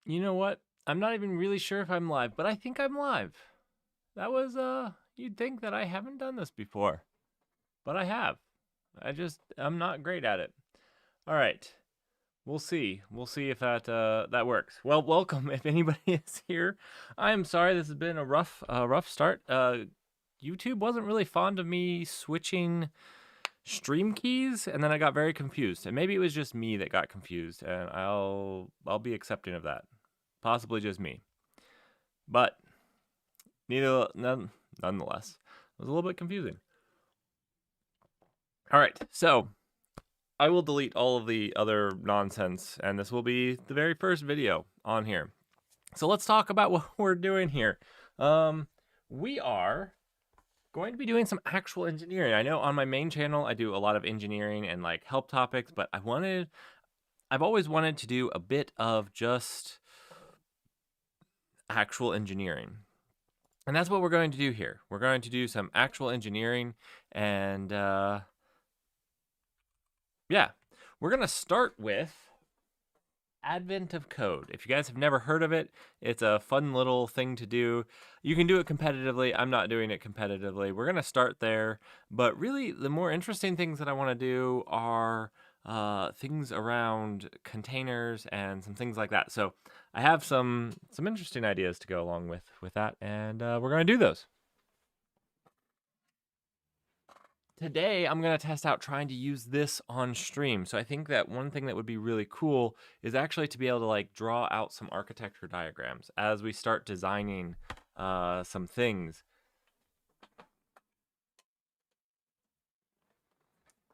You know what? I'm not even really sure if I'm live, but I think I'm live. That was, you'd think that I haven't done this before, but I have. I'm not great at it. All right. We'll see. We'll see if that works. Well, welcome if anybody is here. I'm sorry this has been a rough start. YouTube wasn't really fond of me switching stream keys, and then I got very confused. And maybe it was just me that got confused, and I'll be accepting of that. Possibly just me. But nonetheless, it was a little bit confusing. All right, so I will delete all of the other nonsense, and this will be the very first video on here. So let's talk about what we're doing here. We are going to be doing some actual engineering. I know on my main channel I do a lot of engineering and like help topics, but I've always wanted to do a bit of just actual engineering. And that's what we're going to do here. We're going to do some actual engineering, and yeah, we're going to start with Advent of Code. If you guys have never heard of it, it's a fun little thing to do. You can do it competitively. I'm not doing it competitively. We're going to start there, but really the more interesting things that I want to do are things around containers and some things like that. So I have some interesting ideas to go along with that, and we're going to do those. Today, I'm going to test out trying to use this on stream. So I think that one thing that would be really cool is actually to be able to like draw out some architecture diagrams as we start designing some things.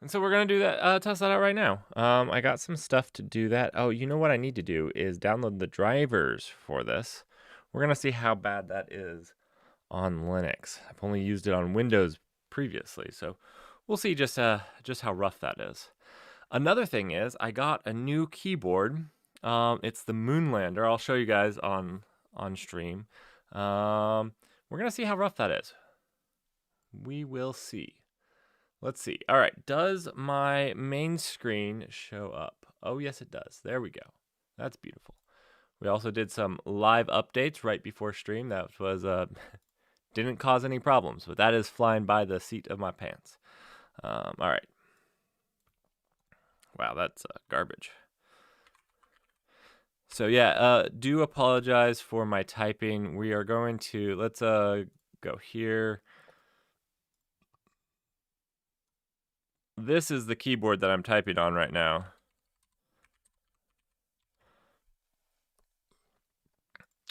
And so we're going to do that, test that out right now. I got some stuff to do that. Oh, you know what I need to do is download the drivers for this. We're going to see how bad that is on Linux. I've only used it on Windows previously, so we'll see just how rough that is. Another thing is I got a new keyboard. It's the Moonlander. I'll show you guys on stream. We're gonna see how rough that is. We will see. Let's see. All right, does my main screen show up? Oh yes, it does. There we go. That's beautiful. We also did some live updates right before stream. That was didn't cause any problems, but that is flying by the seat of my pants. All right. Wow, that's garbage. So yeah, do apologize for my typing. We are going to, let's go here. This is the keyboard that I'm typing on right now.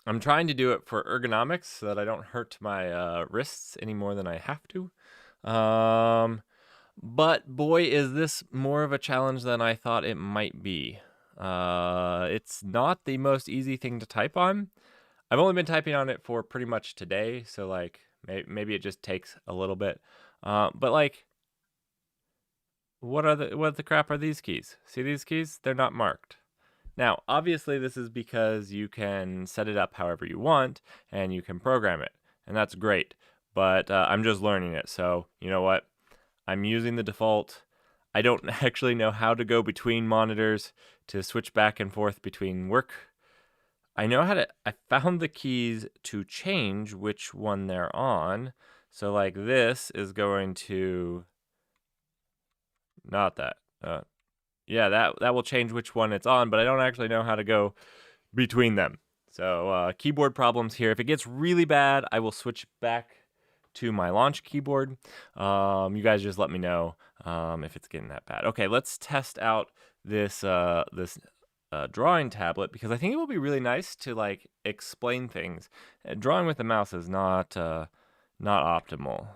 I'm trying to do it for ergonomics so that I don't hurt my wrists any more than I have to. But boy, is this more of a challenge than I thought it might be. It's not the most easy thing to type on. I've only been typing on it for pretty much today, so like maybe it just takes a little bit. But like, what the crap are these keys? See these keys? They're not marked. Now, obviously, this is because you can set it up however you want, and you can program it, and that's great. But I'm just learning it, so you know what? I'm using the default. I don't actually know how to go between monitors to switch back and forth between work. I know how to, I found the keys to change which one they're on. So like this is going to, not that. Yeah, that will change which one it's on, but I don't actually know how to go between them. So keyboard problems here. If it gets really bad, I will switch back to my launch keyboard. You guys just let me know if it's getting that bad. Okay, let's test out this drawing tablet because I think it will be really nice to like explain things. Drawing with the mouse is not optimal.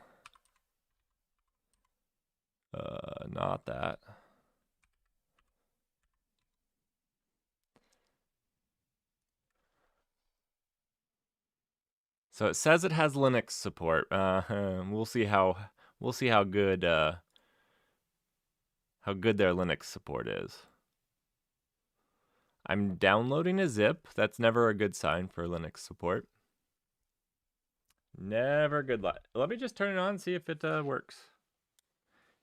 Not that. So it says it has Linux support. We'll see how good their Linux support is. I'm downloading a zip. That's never a good sign for Linux support. Never good luck. Let me just turn it on and see if it works.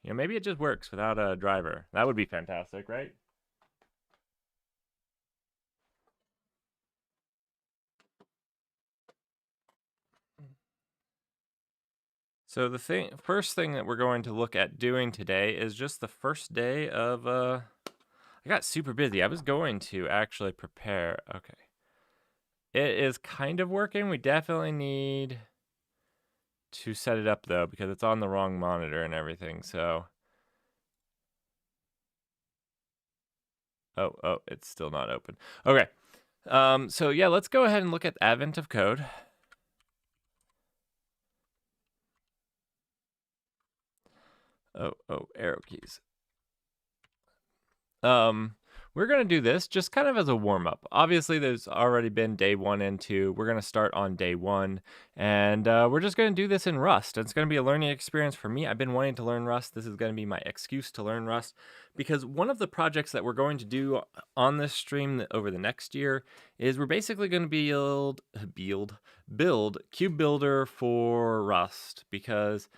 You know, maybe it just works without a driver. That would be fantastic, right? So the first thing that we're going to look at doing today is just the first day of I got super busy. I was going to actually prepare. Okay. It is kind of working. We definitely need to set it up though because it's on the wrong monitor and everything. So oh, it's still not open. Okay. So yeah, let's go ahead and look at Advent of Code. Oh, arrow keys. We're going to do this just kind of as a warm-up. Obviously, there's already been day 1 and 2. We're going to start on day 1, and we're just going to do this in Rust. It's going to be a learning experience for me. I've been wanting to learn Rust. This is going to be my excuse to learn Rust, because one of the projects that we're going to do on this stream over the next year is we're basically going to build Cube Builder for Rust, because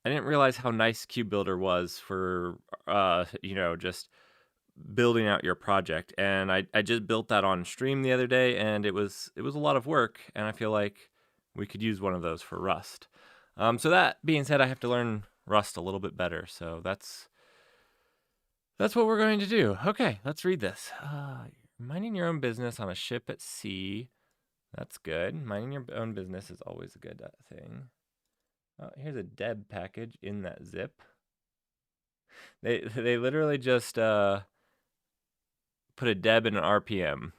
I didn't realize how nice Cube Builder was for, just building out your project. And I just built that on stream the other day, and it was a lot of work, and I feel like we could use one of those for Rust. So that being said, I have to learn Rust a little bit better, so that's what we're going to do. Okay, let's read this. Minding your own business on a ship at sea. That's good. Minding your own business is always a good thing. Oh, here's a deb package in that zip. They literally just put a deb in an RPM.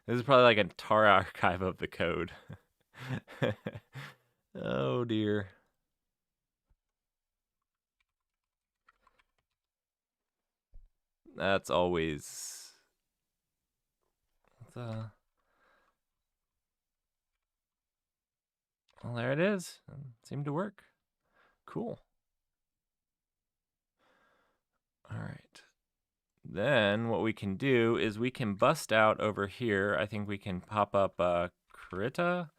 This is probably like a tar archive of the code. Oh dear. That's always well, there it is. Seemed to work. Cool. All right. Then what we can do is we can bust out over here. I think we can pop up Krita,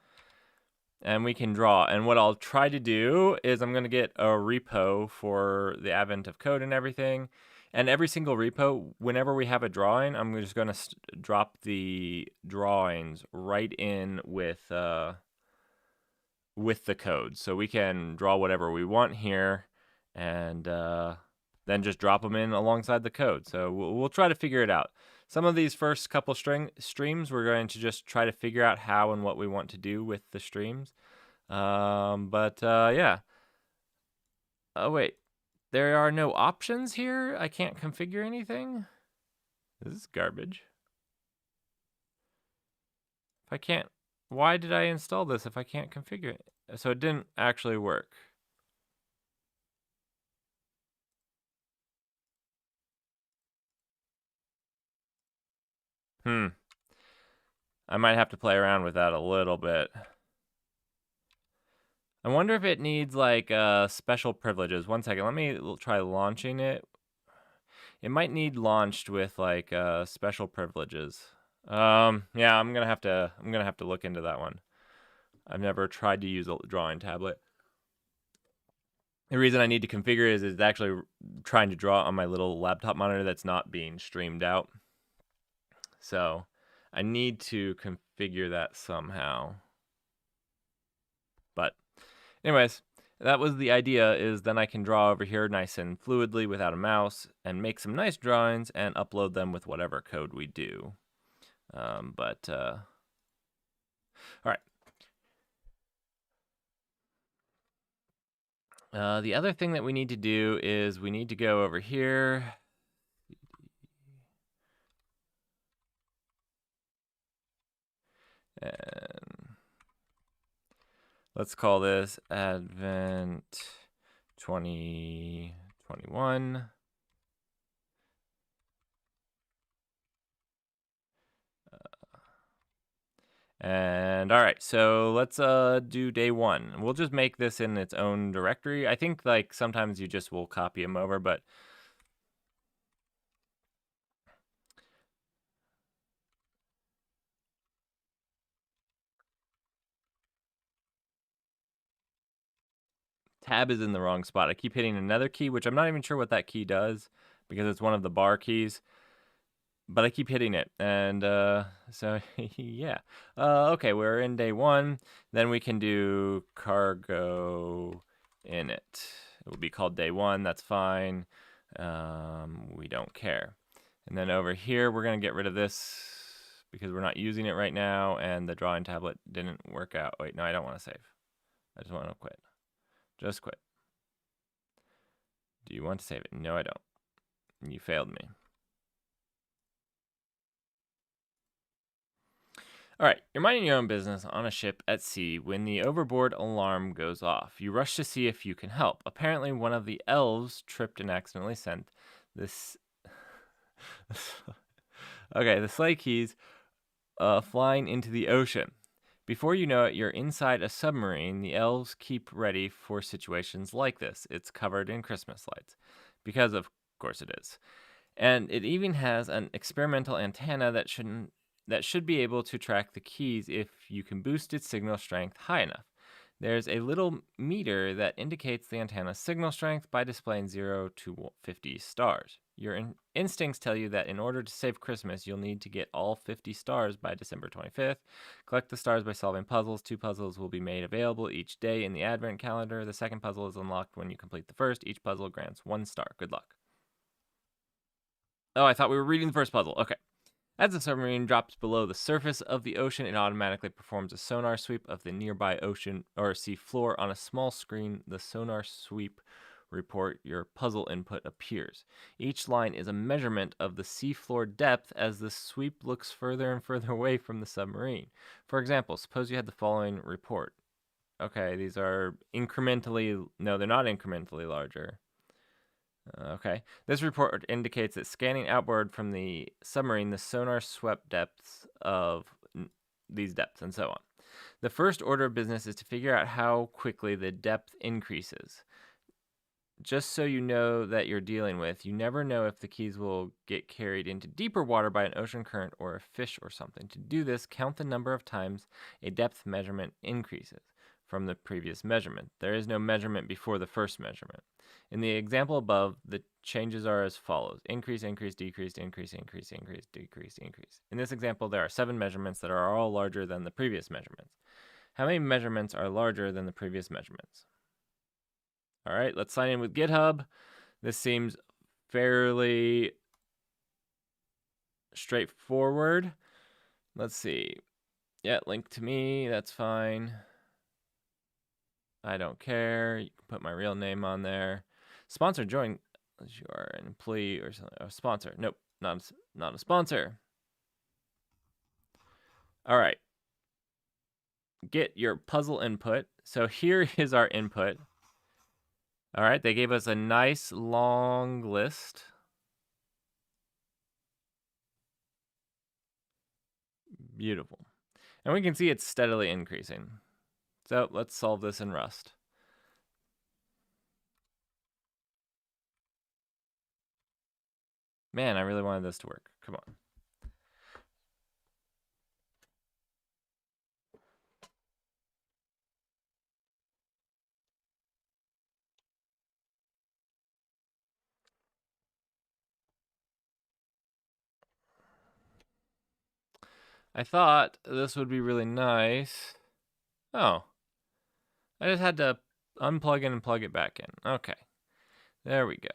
and we can draw. And what I'll try to do is I'm going to get a repo for the Advent of Code and everything. And every single repo, whenever we have a drawing, I'm just going to drop the drawings right in with the code. So we can draw whatever we want here, and then just drop them in alongside the code. So we'll try to figure it out. Some of these first couple streams, we're going to just try to figure out how and what we want to do with the streams. Yeah. Oh, wait. There are no options here? I can't configure anything? This is garbage. If I can't... Why did I install this if I can't configure it? So it didn't actually work. I might have to play around with that a little bit. I wonder if it needs like special privileges. One second, let me try launching it. It might need launched with like special privileges. Yeah, I'm gonna have to look into that one. I've never tried to use a drawing tablet. The reason I need to configure it is it's actually trying to draw on my little laptop monitor that's not being streamed out. So I need to configure that somehow. But anyways, that was the idea, is then I can draw over here nice and fluidly without a mouse and make some nice drawings and upload them with whatever code we do. All right. The other thing that we need to do is we need to go over here. And let's call this Advent 2021. And all right, so let's do day 1. We'll just make this in its own directory. I think like sometimes you just will copy them over, but tab is in the wrong spot. I keep hitting another key, which I'm not even sure what that key does because it's one of the bar keys. But I keep hitting it, and so yeah. Okay, we're in day 1. Then we can do cargo init. It will be called day 1. That's fine. We don't care. And then over here, we're going to get rid of this because we're not using it right now, and the drawing tablet didn't work out. Wait, no, I don't want to save. I just want to quit. Just quit. Do you want to save it? No, I don't. You failed me. All right, you're minding your own business on a ship at sea when the overboard alarm goes off. You rush to see if you can help. Apparently, one of the elves tripped and accidentally sent this. Okay, the sleigh keys flying into the ocean. Before you know it, you're inside a submarine. The elves keep ready for situations like this. It's covered in Christmas lights. Because, of course, it is. And it even has an experimental antenna that should be able to track the keys if you can boost its signal strength high enough. There's a little meter that indicates the antenna's signal strength by displaying 0 to 50 stars. Your instincts tell you that in order to save Christmas, you'll need to get all 50 stars by December 25th. Collect the stars by solving puzzles. 2 puzzles will be made available each day in the Advent calendar. The second puzzle is unlocked when you complete the first. Each puzzle grants 1 star. Good luck. Oh, I thought we were reading the first puzzle. Okay. As the submarine drops below the surface of the ocean, it automatically performs a sonar sweep of the nearby ocean or sea floor. On a small screen, the sonar sweep report, your puzzle input, appears. Each line is a measurement of the seafloor depth as the sweep looks further and further away from the submarine. For example, suppose you had the following report. Okay, these are incrementally, no, they're not incrementally larger. Okay. This report indicates that scanning outboard from the submarine, the sonar swept depths of these depths, and so on. The first order of business is to figure out how quickly the depth increases. Just so you know that you're dealing with, you never know if the keys will get carried into deeper water by an ocean current or a fish or something. To do this, count the number of times a depth measurement increases from the previous measurement. There is no measurement before the first measurement. In the example above, the changes are as follows: increase, increase, decrease, increase, increase, increase, decrease, increase. In this example, there are 7 measurements that are all larger than the previous measurements. How many measurements are larger than the previous measurements? All right, let's sign in with GitHub. This seems fairly straightforward. Let's see. Yeah, link to me, that's fine. I don't care. You can put my real name on there. Sponsor join. You are an employee or something. A sponsor. Nope, not a sponsor. All right. Get your puzzle input. So here is our input. All right, they gave us a nice long list. Beautiful. And we can see it's steadily increasing. So let's solve this in Rust. Man, I really wanted this to work. Come on. I thought this would be really nice. Oh. I just had to unplug it and plug it back in. Okay. There we go.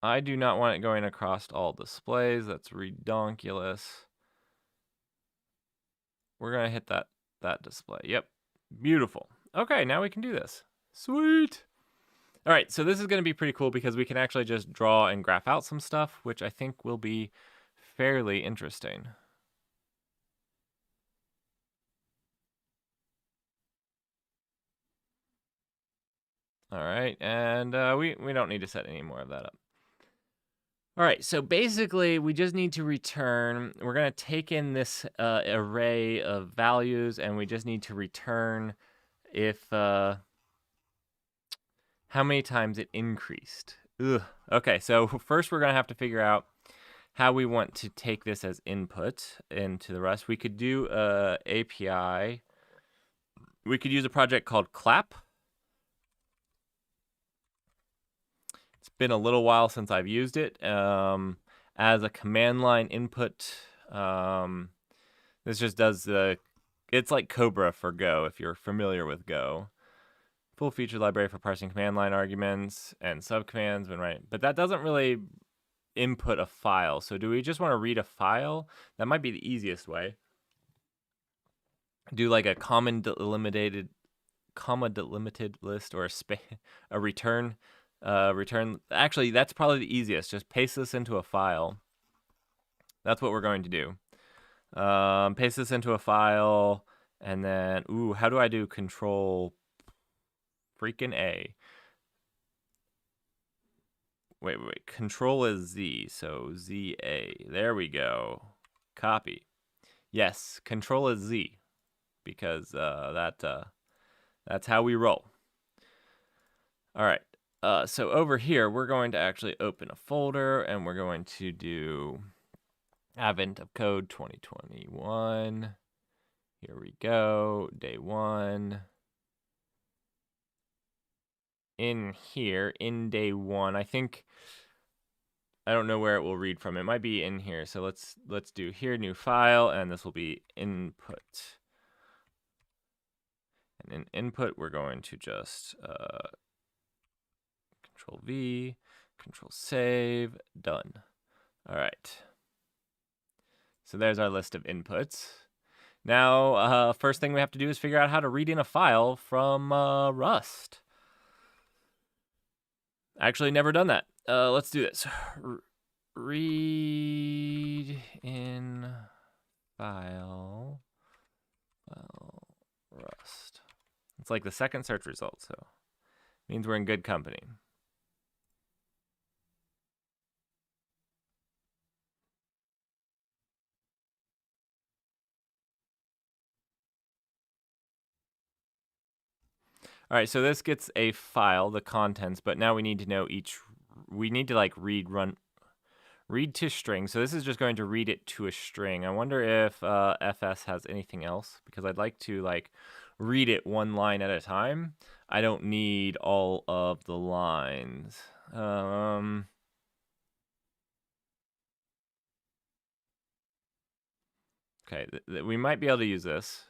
I do not want it going across all displays. That's redonkulous. We're going to hit that display. Yep. Beautiful. Okay, now we can do this. Sweet. All right, so this is going to be pretty cool because we can actually just draw and graph out some stuff, which I think will be fairly interesting. All right, and we don't need to set any more of that up. All right, so basically we just need to return, we're going to take in this array of values, and we just need to return if, how many times it increased. Ugh. Okay, so first we're going to have to figure out how we want to take this as input into the Rust. We could do a API. We could use a project called Clap. It's been a little while since I've used it as a command line input This just does the, it's like Cobra for Go, if you're familiar with Go. Full feature library for parsing command line arguments and subcommands when writing. But that doesn't really input a file. So do we just want to read a file? That might be the easiest way. Do like a comma delimited list or a return. Actually, that's probably the easiest. Just paste this into a file. That's what we're going to do. Paste this into a file, and then, how do I do control freaking A? Wait, control is Z, so ZA. There we go. Copy. Yes, control is Z, because that's how we roll. All right. So over here, we're going to actually open a folder, and we're going to do Advent of Code 2021. Here we go. Day 1. In here, in day 1, I think, I don't know where it will read from. It might be in here. So let's do here, new file, and this will be input. And in input, we're going to just Control V, Control Save, done. All right. So there's our list of inputs. Now, first thing we have to do is figure out how to read in a file from Rust. Actually, never done that. Let's do this. Read in file Rust. It's like the second search result, so it means we're in good company. All right, so this gets a file, the contents, but now we need to know we need to like read to string. So this is just going to read it to a string. I wonder if FS has anything else, because I'd like to like read it one line at a time. I don't need all of the lines. Okay, we might be able to use this.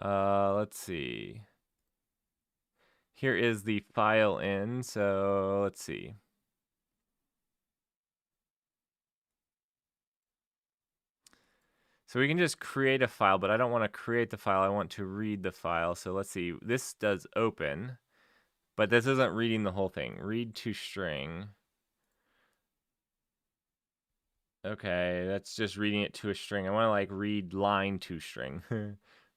Let's see. Here is the file in, so let's see. So we can just create a file, but I don't want to create the file. I want to read the file. So let's see. This does open, but this isn't reading the whole thing. Read to string. Okay, that's just reading it to a string. I want to like read line to string.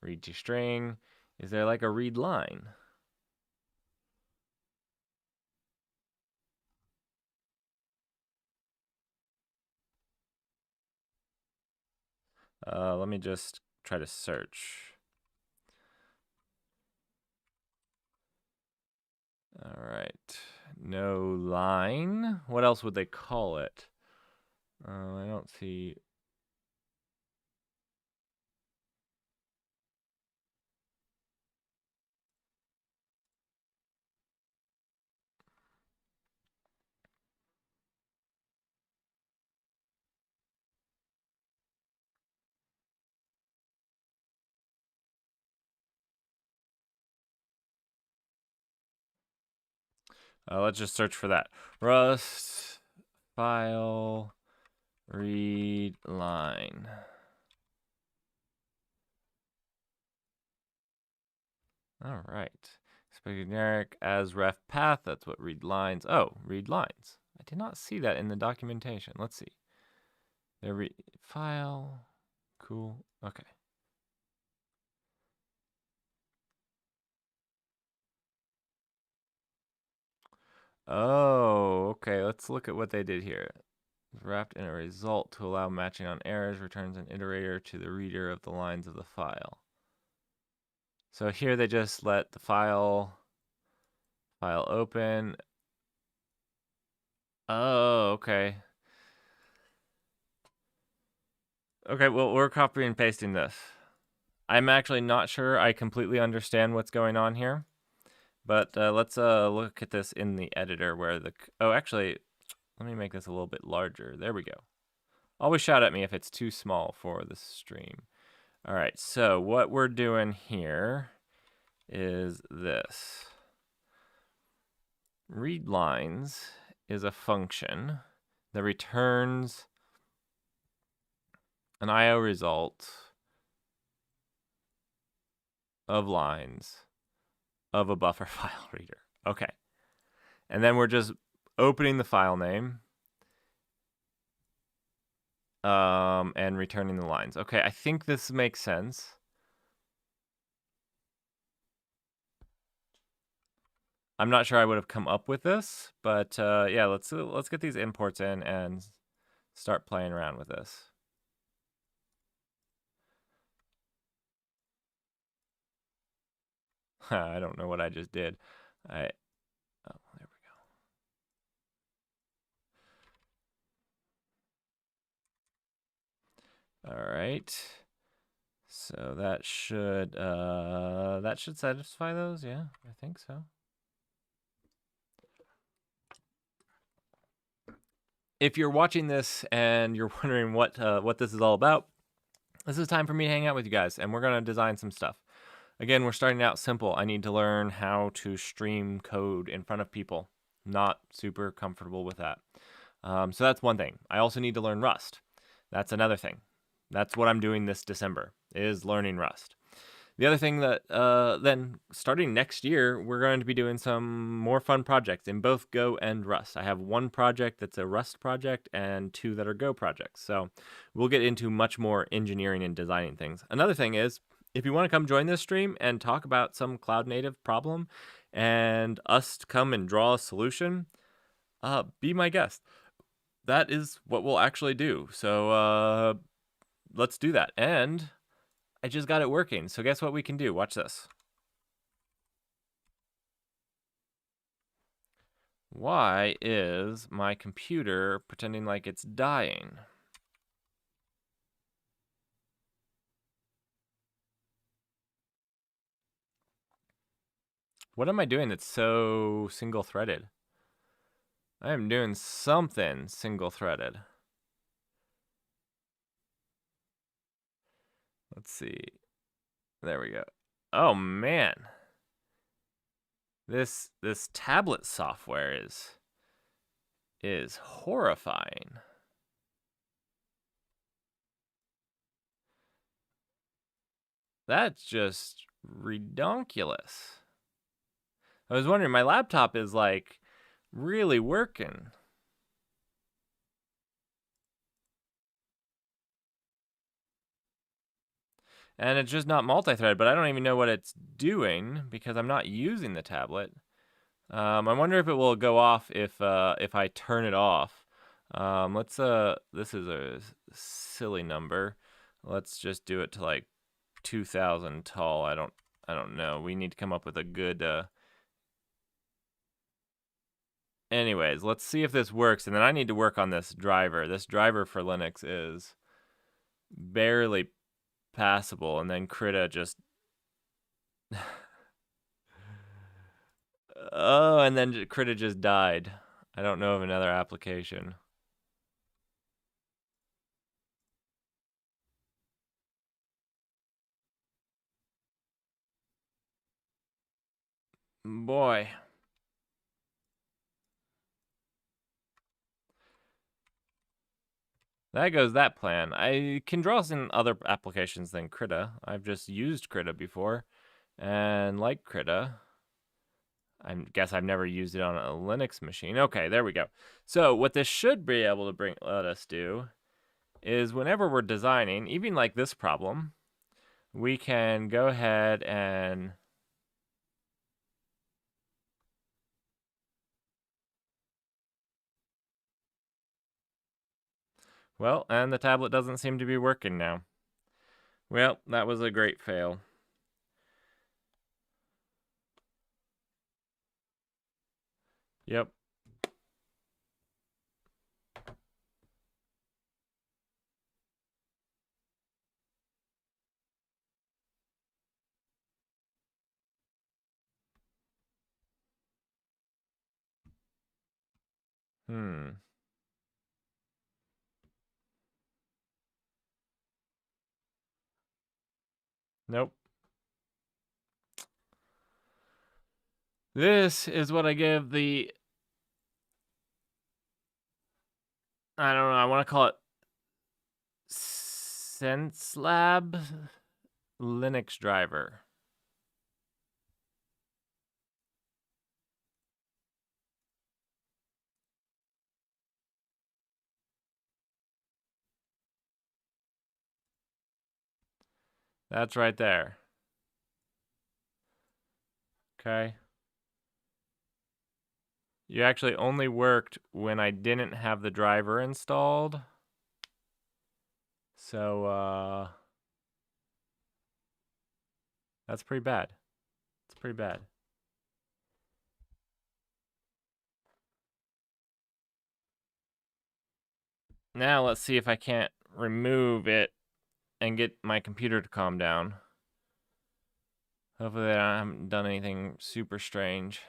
Read to string. Is there like a read line? Let me just try to search. All right, no line. What else would they call it? I don't see. Let's just search for that. Rust file read line. All right. Generic as ref path. That's what read lines. Oh, read lines. I did not see that in the documentation. Let's see. There read file. Cool. Okay. Oh, okay. Let's look at what they did here. Wrapped in a result to allow matching on errors, returns an iterator to the reader of the lines of the file. So here they just let the file open. Oh, okay. Okay, well, we're copy and pasting this. I'm actually not sure I completely understand what's going on here. But let's look at this in the editor where the... Oh, actually, let me make this a little bit larger. There we go. Always shout at me if it's too small for the stream. All right, so what we're doing here is this. Readlines is a function that returns an IO result of lines of a buffer file reader. Okay. And then we're just opening the file name and returning the lines. Okay, I think this makes sense. I'm not sure I would have come up with this, but yeah, let's get these imports in and start playing around with this. I don't know what I just did. Oh, there we go. All right. So that should satisfy those. Yeah, I think so. If you're watching this and you're wondering what this is all about, this is time for me to hang out with you guys, and we're gonna design some stuff. Again, we're starting out simple. I need to learn how to stream code in front of people. Not super comfortable with that. So that's one thing. I also need to learn Rust. That's another thing. That's what I'm doing this December, is learning Rust. The other thing that then starting next year, we're going to be doing some more fun projects in both Go and Rust. I have one project that's a Rust project and two that are Go projects. So we'll get into much more engineering and designing things. Another thing is, if you want to come join this stream and talk about some cloud native problem and us come and draw a solution, be my guest. That is what we'll actually do. So let's do that. And I just got it working. So guess what we can do? Watch this. Why is my computer pretending like it's dying? What am I doing that's so single-threaded? I am doing something single-threaded. Let's see. There we go. Oh man. This tablet software is horrifying. That's just redonkulous. I was wondering, my laptop is like really working. And it's just not multi-thread, but I don't even know what it's doing because I'm not using the tablet. I wonder if it will go off if I turn it off. This is a silly number. Let's just do it to like 2,000 tall. I don't know. We need to come up with a good. Anyways, let's see if this works, and then I need to work on this driver. This driver for Linux is barely passable, and then Krita just. Oh, and then Krita just died. I don't know of another application. Boy. That goes that plan. I can draw some other applications than Krita. I've just used Krita before. And like Krita, I guess I've never used it on a Linux machine. Okay, there we go. So what this should be able to let us do is whenever we're designing, even like this problem, we can go ahead and well, and the tablet doesn't seem to be working now. Well, that was a great fail. Yep. Hmm. Nope. This is what I give the, I don't know, I want to call it SenseLab Linux driver. That's right there. Okay. You actually only worked when I didn't have the driver installed. So, that's pretty bad. It's pretty bad. Now let's see if I can't remove it and get my computer to calm down. Hopefully I haven't done anything super strange.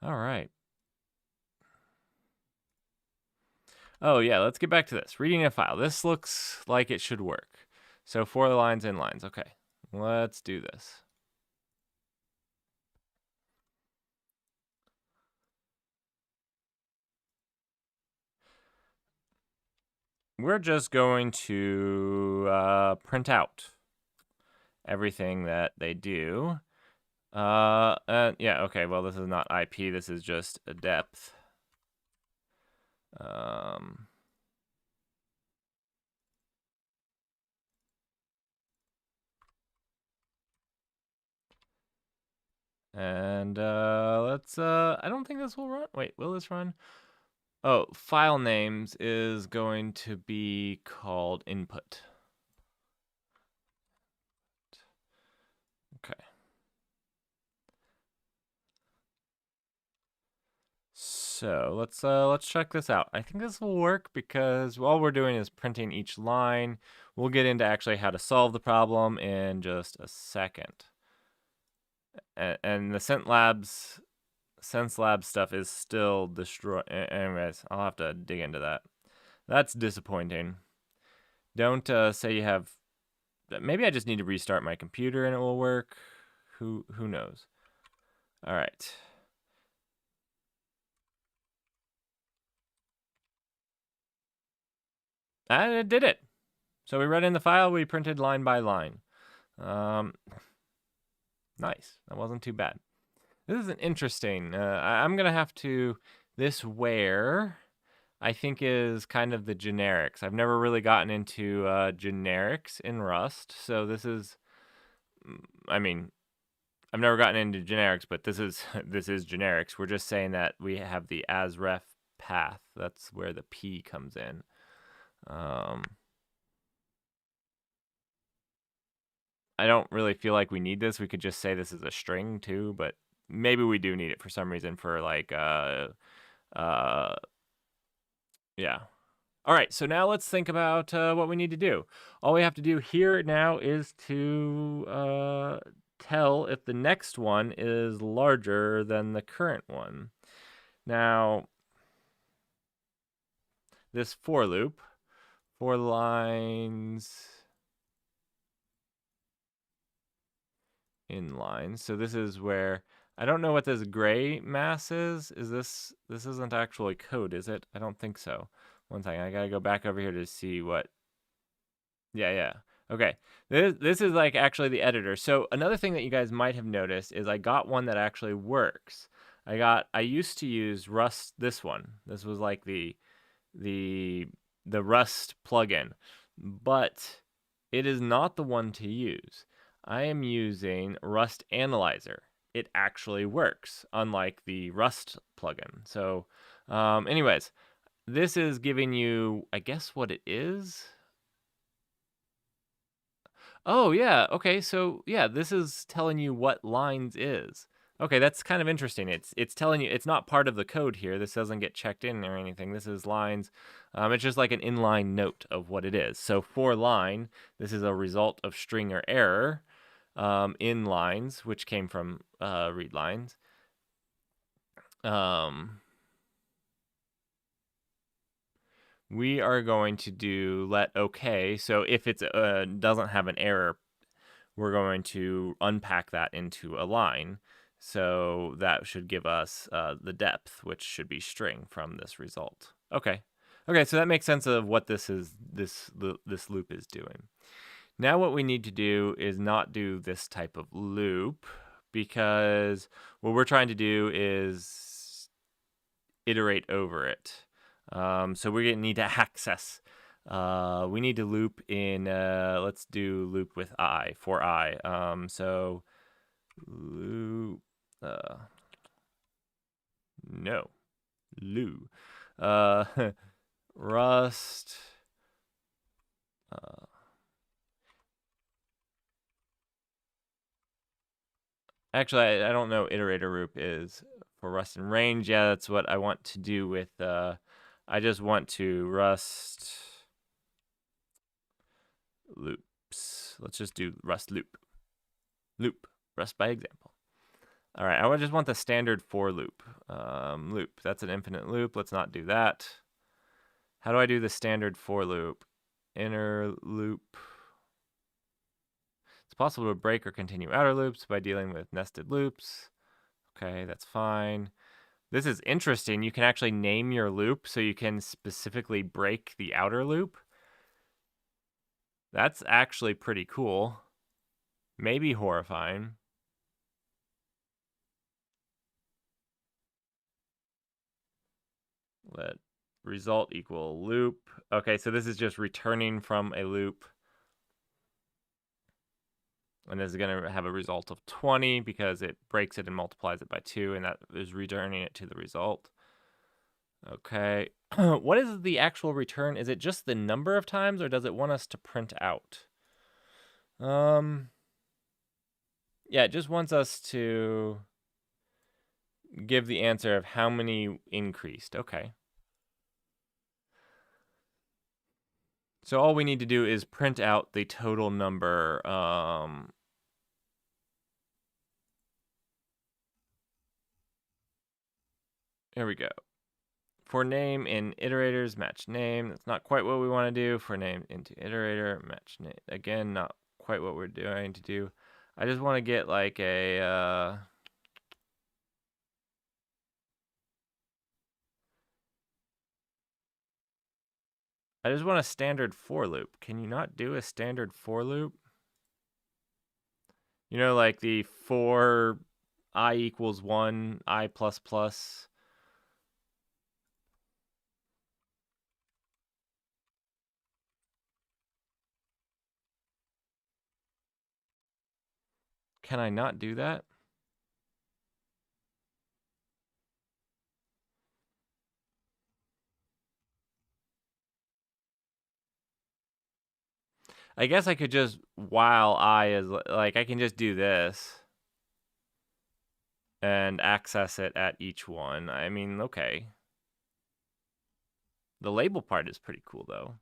All right. Oh yeah, let's get back to this. Reading a file. This looks like it should work. So 4 lines in lines. Okay, let's do this. We're just going to print out everything that they do. Yeah, okay, well, this is not IP, this is just a depth. And let's, I don't think this will run. Wait, will this run? Oh, file names is going to be called input. Okay. So let's check this out. I think this will work because all we're doing is printing each line. We'll get into actually how to solve the problem in just a second. And the SenseLab stuff is still destroyed. Anyways, I'll have to dig into that. That's disappointing. Don't say you have. Maybe I just need to restart my computer and it will work. Who knows? All right. And it did it. So we read in the file, we printed line by line. Nice. That wasn't too bad. This is an interesting. I'm gonna have to. This where I think is kind of the generics. I've never really gotten into generics in Rust, so this is. I mean, I've never gotten into generics, but this is this is generics. We're just saying that we have the asref path. That's where the P comes in. I don't really feel like we need this. We could just say this is a string too, but maybe we do need it for some reason for like yeah. All right, so now let's think about what we need to do. All we have to do here now is to tell if the next one is larger than the current one. Now, this for loop, 4 lines in lines. So this is where I don't know what this gray mass is. Is this isn't actually code, is it? I don't think so. One second, I gotta go back over here to see what. Yeah. Okay, this is like actually the editor. So another thing that you guys might have noticed is I got one that actually works. I used to use Rust. This one. This was like the Rust plugin, but it is not the one to use. I am using Rust Analyzer. It actually works, unlike the Rust plugin. So, anyways, this is giving you, I guess, what it is. Oh, yeah. Okay. So, yeah, this is telling you what lines is. Okay, that's kind of interesting. It's telling you it's not part of the code here. This doesn't get checked in or anything. This is lines. It's just like an inline note of what it is. So for line, this is a result of string or error in lines, which came from read lines. we are going to do let OK. So if it doesn't have an error, we're going to unpack that into a line. So that should give us the depth, which should be string from this result. Okay. Okay, so that makes sense of what this loop is doing. Now what we need to do is not do this type of loop, because what we're trying to do is iterate over it. So we're going to need to access. We need to loop in, let's do loop with I, for I. So loop, no, loo. Rust. Actually, I don't know what iterator loop is for Rust and range. Yeah, that's what I want to do with, I just want to Rust loops. Let's just do Rust loop. Loop, Rust by example. All right, I just want the standard for loop. Loop, that's an infinite loop. Let's not do that. How do I do the standard for loop? Inner loop. It's possible to break or continue outer loops by dealing with nested loops. Okay, that's fine. This is interesting. You can actually name your loop so you can specifically break the outer loop. That's actually pretty cool. Maybe horrifying. Let result equal loop. Okay, so this is just returning from a loop. And this is going to have a result of 20 because it breaks it and multiplies it by 2, and that is returning it to the result. Okay. What is the actual return? Is it just the number of times, or does it want us to print out? Yeah, it just wants us to give the answer of how many increased. Okay. So all we need to do is print out the total number. Here we go. For name in iterators, match name. That's not quite what we want to do. For name into iterator, match name. Again, not quite what we're doing to do. I just want to get like a... I just want a standard for loop. Can you not do a standard for loop? You know, like the for I equals 1, I plus plus. Can I not do that? I guess I could just, while I is, like, I can just do this and access it at each one. I mean, okay. The label part is pretty cool, though.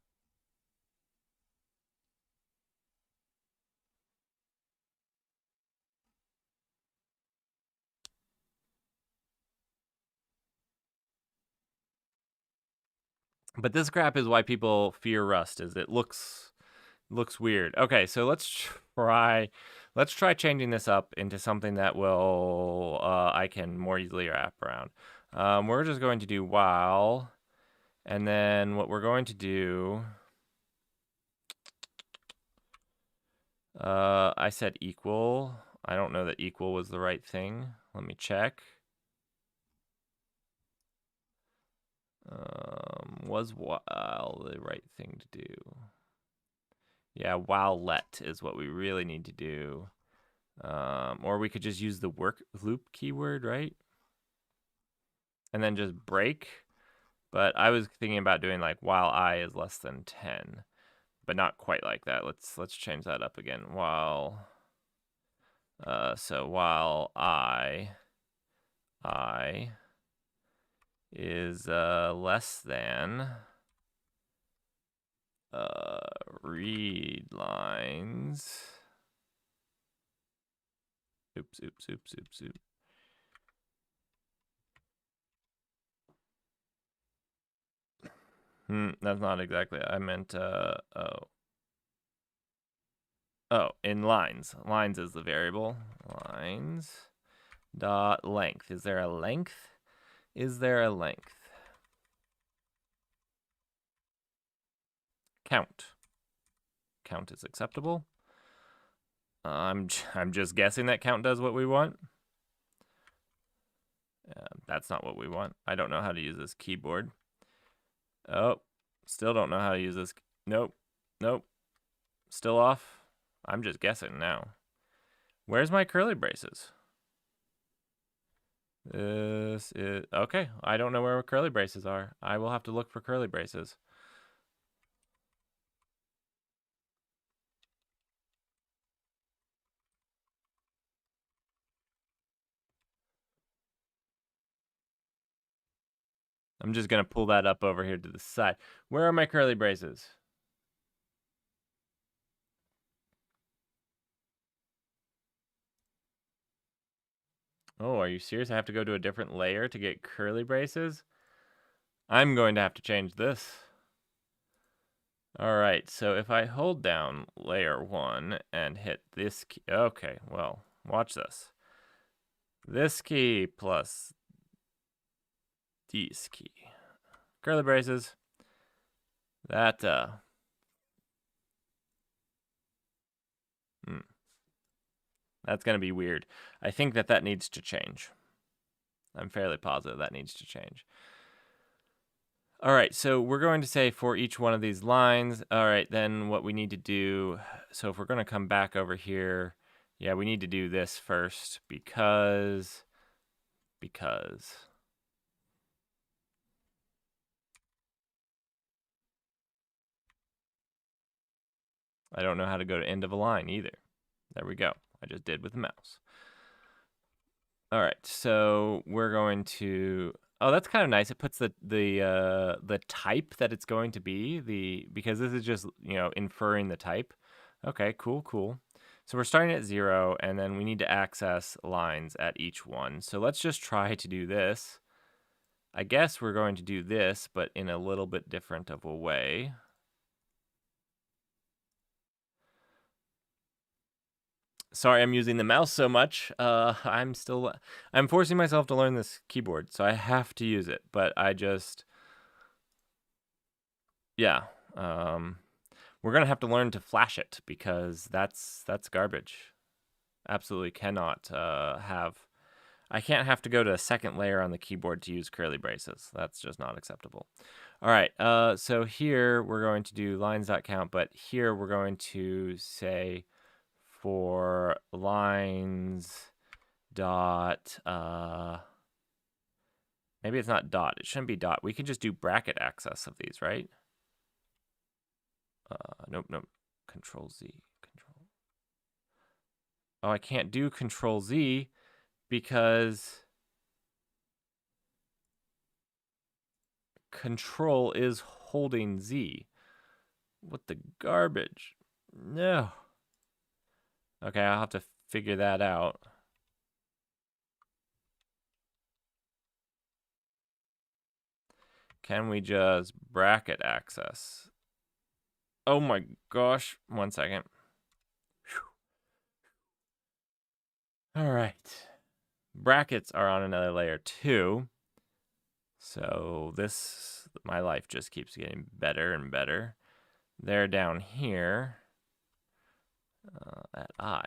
But this crap is why people fear Rust, is it looks weird. Okay, so let's try changing this up into something that will I can more easily wrap around. We're just going to do while, and then what we're going to do, I said equal. I don't know that equal was the right thing. Let me check. Was while the right thing to do? Yeah, while let is what we really need to do. Or we could just use the work loop keyword, right? And then just break. But I was thinking about doing like while I is less than 10, but not quite like that. Let's change that up again. While so while I is less than read lines. Oops. That's not exactly. I meant oh, in lines. Lines is the variable. Lines dot length. Is there a length? Is there a length? Count. Count is acceptable. I'm just guessing that count does what we want. That's not what we want. I don't know how to use this keyboard. Oh, still don't know how to use this. Nope. Nope. Still off. I'm just guessing now. Where's my curly braces? This is okay. I don't know where curly braces are. I will have to look for curly braces. I'm just gonna pull that up over here to the side. Where are my curly braces? Oh, are you serious? I have to go to a different layer to get curly braces? I'm going to have to change this. All right, so if I hold down layer 1 and hit this key, okay, well, watch this. This key plus this key. Curly braces. That, that's going to be weird. I think that needs to change. I'm fairly positive that needs to change. All right, so we're going to say for each one of these lines, all right, then what we need to do, so if we're going to come back over here, yeah, we need to do this first because I don't know how to go to end of a line either. There we go. I just did with the mouse. All right, so we're going to. Oh, that's kind of nice. It puts the type that it's going to be because this is just inferring the type. Okay, cool. So we're starting at 0, and then we need to access lines at each one. So let's just try to do this. I guess we're going to do this, but in a little bit different of a way. Sorry, I'm using the mouse so much. I'm forcing myself to learn this keyboard, so I have to use it. But yeah. We're gonna have to learn to flash it because that's garbage. Absolutely cannot have. I can't have to go to a second layer on the keyboard to use curly braces. That's just not acceptable. All right. So here we're going to do lines.count, but here we're going to say for lines dot maybe it's not dot. It shouldn't be dot. We can just do bracket access of these, right? Nope. Control Z. Control. Oh, I can't do Control Z because Control is holding Z. What the garbage? No. Okay, I'll have to figure that out. Can we just bracket access? Oh my gosh. 1 second. All right. Brackets are on another layer too. So my life just keeps getting better and better. They're down here at I.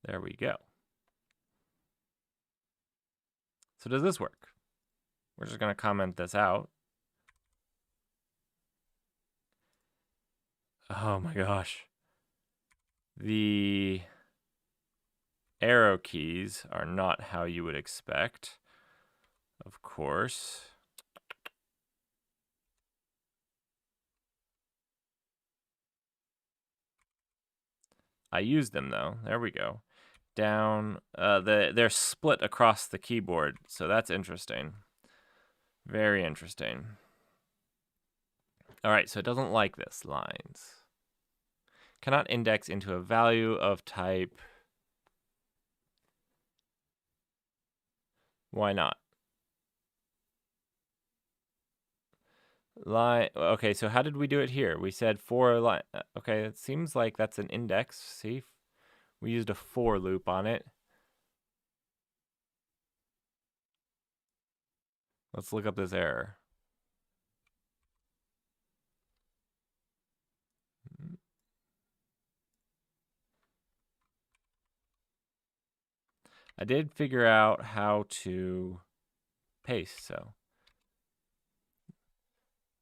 There we go. So does this work? We're just going to comment this out. Oh my gosh. The arrow keys are not how you would expect, of course. I used them though. There we go. Down. They're split across the keyboard, so that's interesting. Very interesting. All right, so it doesn't like this. Lines. Cannot index into a value of type. Why not? line. Okay, so how did we do it here? We said for line. Okay, it seems like that's an index. See, we used a for loop on it. Let's look up this error. I did figure out how to paste, so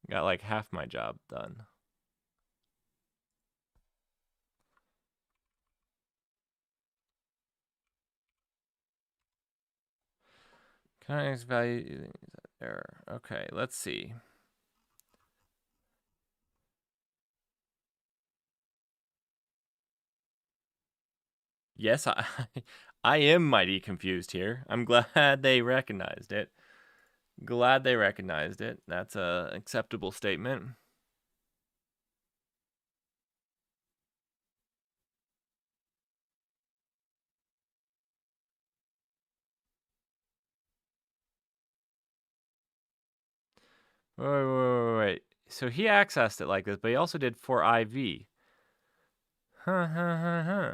got like half my job done. Context value error. Okay, let's see. Yes, I am mighty confused here. I'm glad they recognized it. Glad they recognized it. That's a acceptable statement. Wait. So he accessed it like this, but he also did for IV. Huh.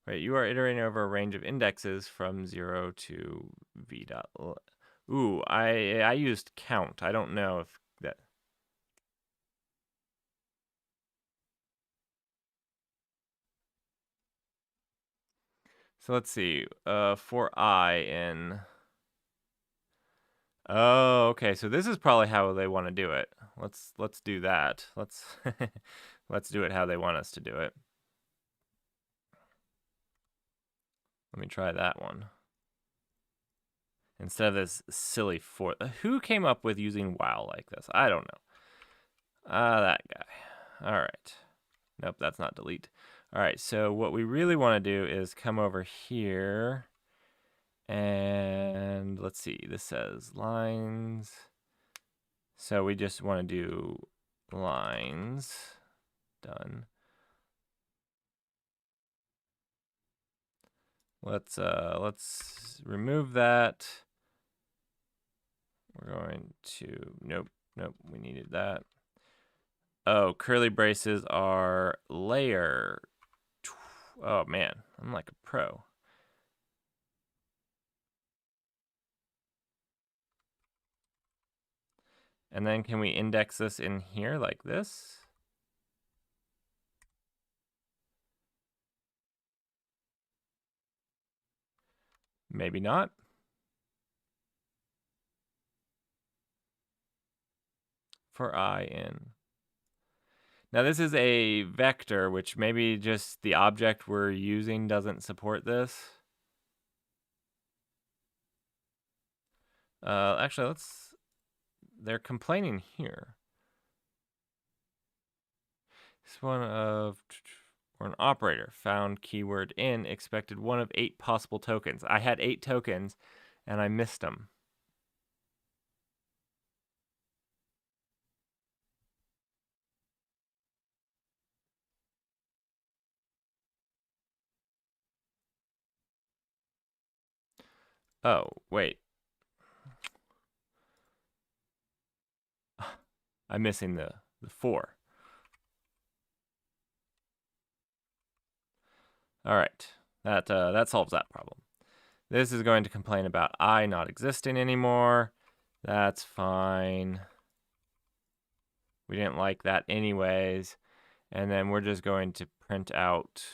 Wait, you are iterating over a range of indexes from 0 to v dot. Ooh, I used count. I don't know if that. So let's see. For I in. Oh, okay. So this is probably how they want to do it. Let's do that. Let's do it how they want us to do it. Let me try that one. Instead of this silly for. Who came up with using while like this? I don't know. That guy. All right. Nope, that's not delete. All right, so what we really want to do is come over here and let's see, this says lines. So we just want to do lines. Done. Let's remove that. We're going to nope, we needed that. Oh, curly braces are layer. Oh man, I'm like a pro. And then can we index this in here like this? Maybe not. For I in. Now this is a vector, which maybe just the object we're using doesn't support this. Actually, they're complaining here. This one of, or an operator found keyword in, expected one of 8 possible tokens. I had 8 tokens and I missed them. Oh, wait. I'm missing the 4. All right, that solves that problem. This is going to complain about I not existing anymore. That's fine. We didn't like that anyways. And then we're just going to print out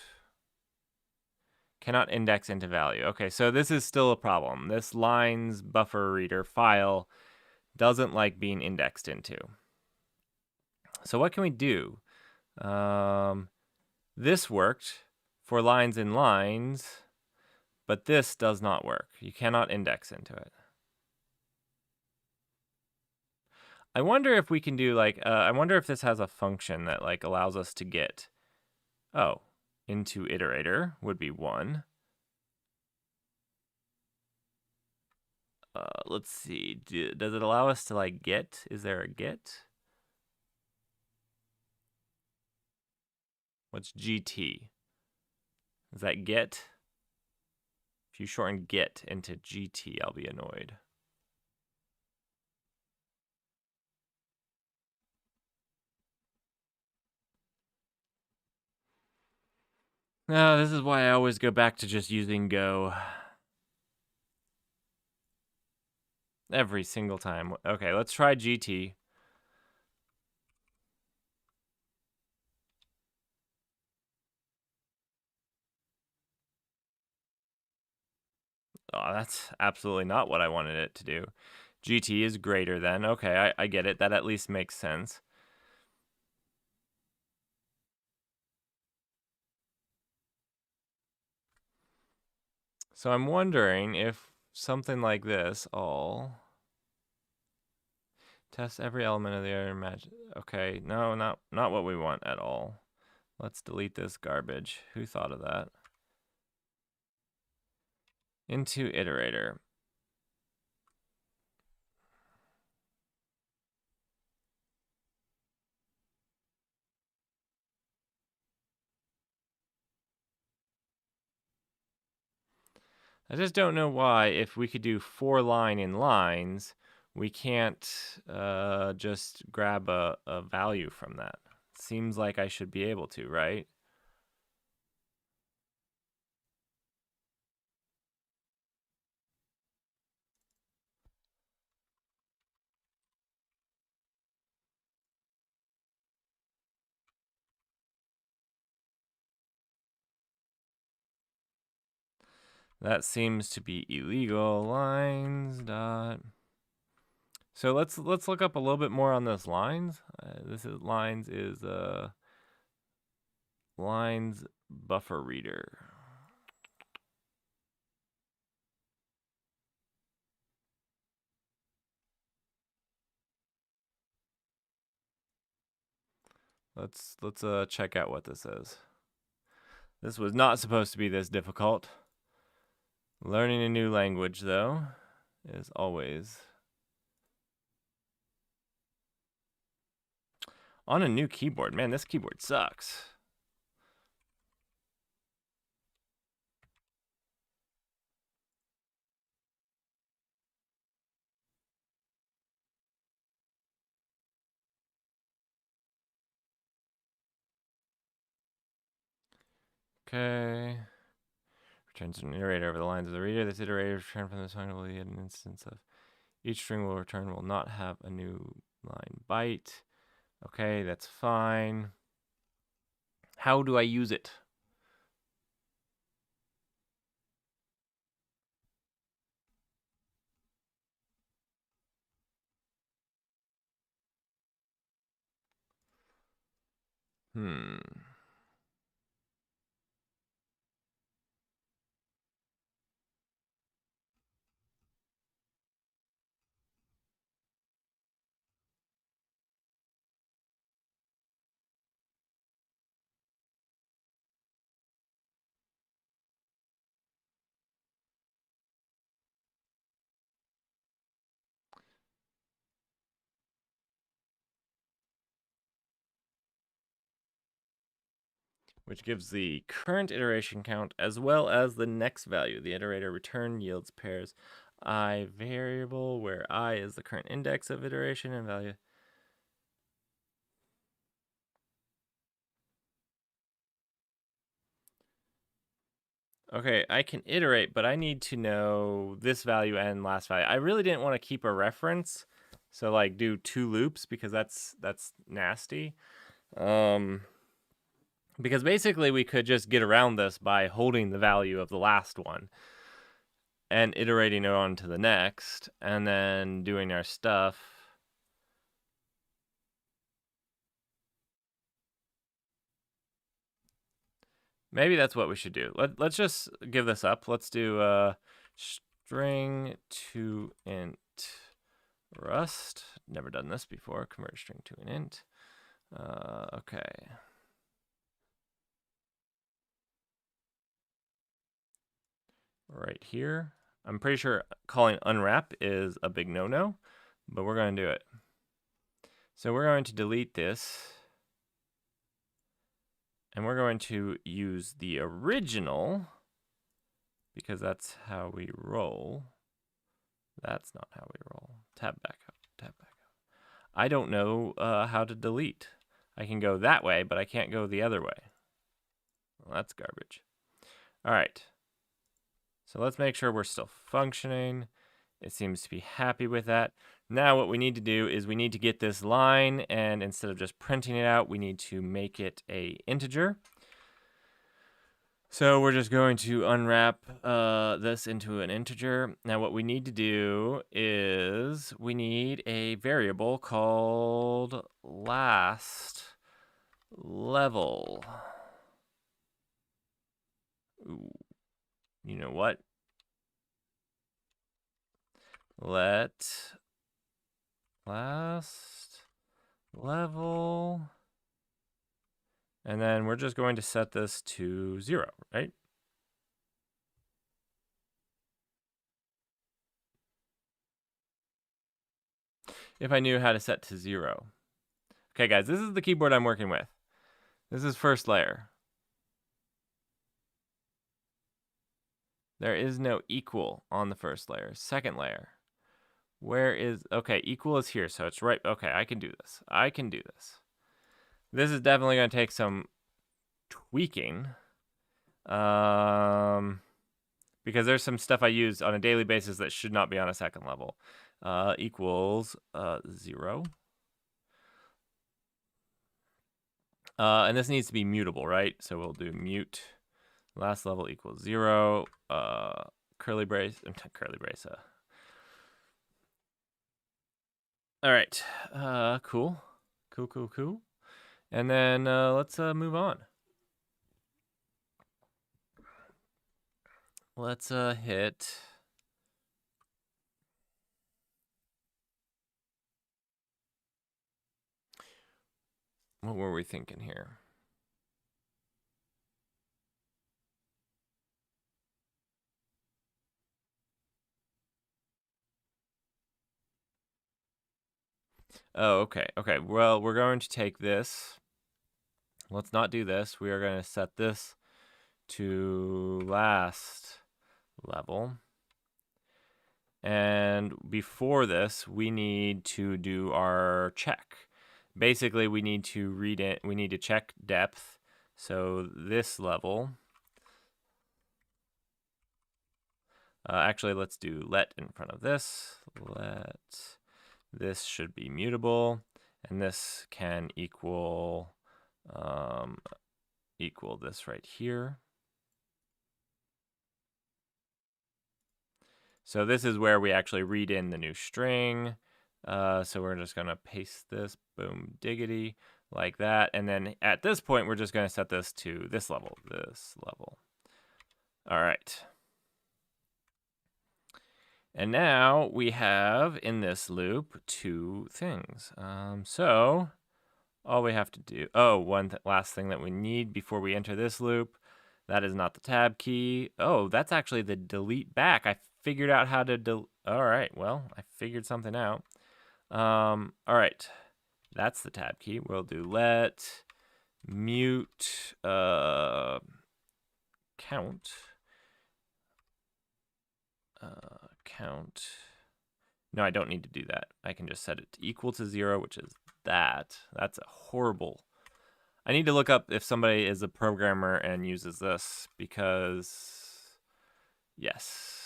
cannot index into value. Okay, so this is still a problem. This lines buffer reader file doesn't like being indexed into. So what can we do? This worked for lines in lines, but this does not work. You cannot index into it. I wonder if we can do like, I wonder if this has a function that like allows us to get, oh, into iterator would be 1. Let's see, does it allow us to like get? Is there a get? What's GT? Is that get? If you shorten get into GT, I'll be annoyed. No, this is why I always go back to just using Go. Every single time. Okay, let's try GT. Oh, that's absolutely not what I wanted it to do. GT is greater than. Okay, I get it. That at least makes sense. So I'm wondering if something like this, all test every element of the other match. Okay, no, not what we want at all. Let's delete this garbage. Who thought of that? Into iterator. I just don't know why, if we could do 4 line in lines, we can't just grab a value from that. Seems like I should be able to, right? That seems to be illegal. Lines dot. So let's look up a little bit more on this lines. This is lines buffer reader. Let's check out what this is. This was not supposed to be this difficult. Learning a new language, though, is always on a new keyboard. Man, this keyboard sucks. Okay. Returns an iterator over the lines of the reader. This iterator return from this function will be an instance of each string will return will not have a new line byte. Okay, that's fine. How do I use it? Which gives the current iteration count as well as the next value. The iterator return yields pairs I variable, where I is the current index of iteration and value. Okay, I can iterate, but I need to know this value and last value. I really didn't want to keep a reference, so like do 2 loops because that's nasty. Because basically we could just get around this by holding the value of the last one and iterating it on to the next and then doing our stuff. Maybe that's what we should do. Let's just give this up. Let's do string to int rust. Never done this before. Convert string to an int. Okay. Right here. I'm pretty sure calling unwrap is a big no-no, but we're going to do it. So we're going to delete this. And we're going to use the original because that's how we roll. That's not how we roll. Tab back up, tab back up. I don't know how to delete. I can go that way, but I can't go the other way. Well, that's garbage. All right. So let's make sure we're still functioning. It seems to be happy with that. Now what we need to do is we need to get this line, and instead of just printing it out, we need to make it a integer. So we're just going to unwrap this into an integer. Now what we need to do is we need a variable called last level. Ooh, you know what? Let last level, and then we're just going to set this to 0, right? If I knew how to set to 0. Okay, guys, this is the keyboard I'm working with. This is first layer. There is no equal on the first layer. Second layer. Where is, okay, equal is here, so it's right. Okay, I can do this. I can do this. This is definitely going to take some tweaking. Because there's some stuff I use on a daily basis that should not be on a second level. Equals 0. And this needs to be mutable, right? So we'll do mute last level equals 0. Curly brace, curly brace. All right. Cool. Cool. And then let's move on. Let's hit. What were we thinking here? Oh, okay. Okay. Well, we're going to take this. Let's not do this. We are going to set this to last level. And before this, we need to do our check. Basically, we need to read it. We need to check depth. So this level. Actually, let's do let in front of this. Let. This should be mutable. And this can equal this right here. So this is where we actually read in the new string. So we're just going to paste this, boom, diggity, like that. And then at this point, we're just going to set this to this level. All right. And now we have in this loop 2 things. So all we have to do, last thing that we need before we enter this loop, that is not the tab key. Oh, that's actually the delete back. I figured out how to all right, well, I figured something out. All right, that's the tab key. We'll do let mute count. Count. No, I don't need to do that. I can just set it to equal to 0, which is that. That's a horrible. I need to look up if somebody is a programmer and uses this because, yes.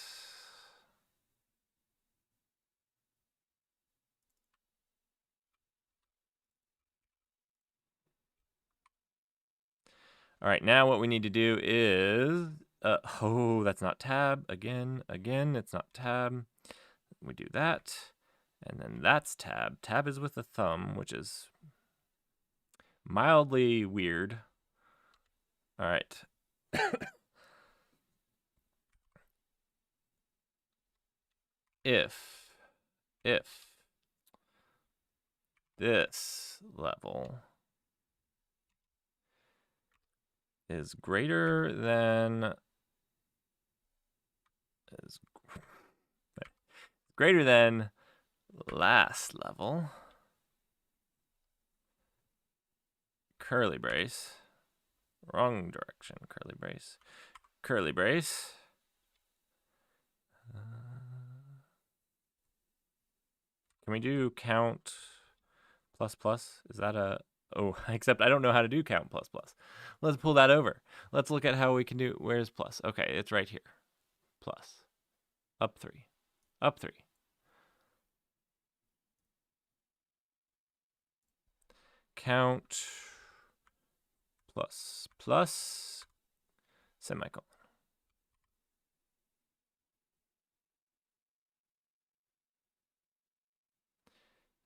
All right, now what we need to do is, oh, that's not tab. Again, it's not tab. We do that, and then that's tab. Tab is with a thumb, which is mildly weird. All right. if this level is greater than last level, curly brace, wrong direction, curly brace, Can we do count plus plus? Is that a... Oh, except I don't know how to do count plus plus. Let's pull that over. Let's look at how we can do... Where's plus? Okay, it's right here. Plus. Up 3. Up 3. Count plus plus semicolon.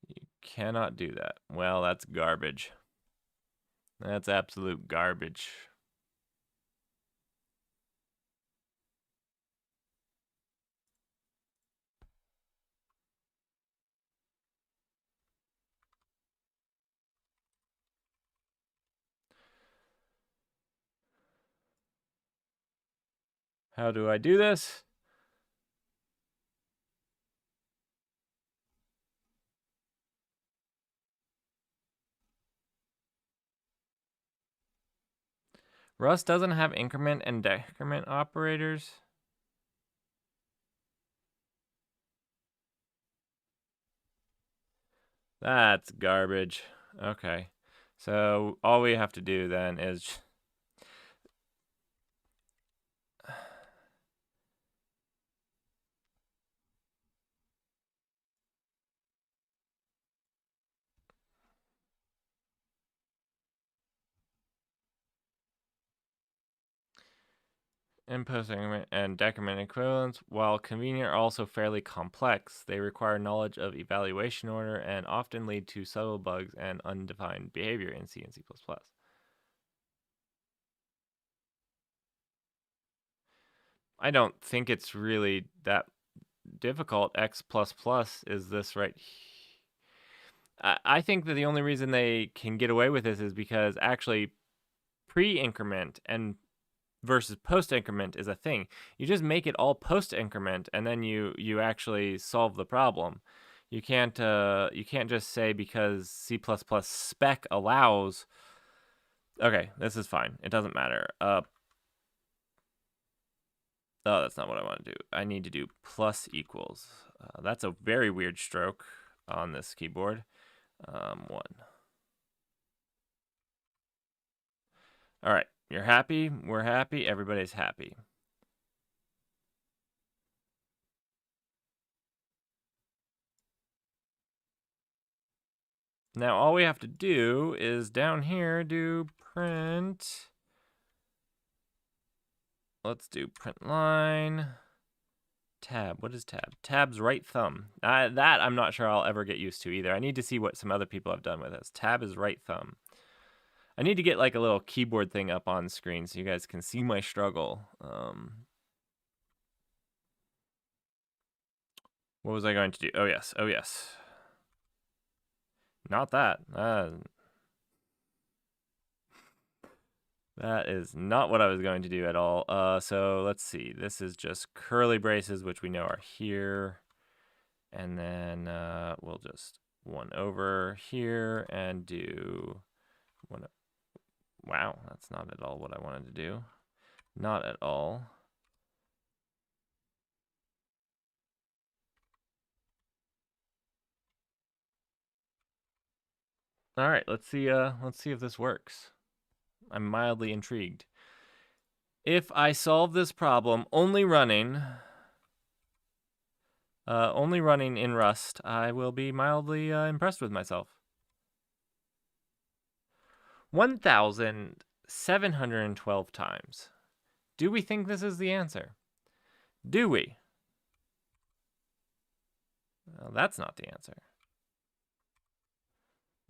You cannot do that. Well, that's garbage. That's absolute garbage. How do I do this? Rust doesn't have increment and decrement operators. That's garbage. Okay. So all we have to do then is... Inpost increment and decrement equivalents, while convenient, are also fairly complex. They require knowledge of evaluation order and often lead to subtle bugs and undefined behavior in C and C++. I don't think it's really that difficult. X++ is this right here. I think that the only reason they can get away with this is because actually pre-increment and versus post increment is a thing. You just make it all post increment, and then you actually solve the problem. You can't just say because C++ spec allows. Okay, this is fine. It doesn't matter. Oh, that's not what I want to do. I need to do plus equals. That's a very weird stroke on this keyboard. 1. All right, you're happy. We're happy. Everybody's happy. Now all we have to do is down here do print. Let's do print line. Tab. What is tab? Tab's right thumb. That I'm not sure I'll ever get used to either. I need to see what some other people have done with this. Tab is right thumb. I need to get like a little keyboard thing up on screen so you guys can see my struggle. What was I going to do? Oh yes. Oh yes. Not that. That is not what I was going to do at all. So let's see. This is just curly braces, which we know are here. And then we'll just 1 over here and do 1. Wow, that's not at all what I wanted to do. Not at all. All right, let's see if this works. I'm mildly intrigued. If I solve this problem only running in Rust, I will be mildly impressed with myself. 1,712 times. Do we think this is the answer? Do we? Well, that's not the answer.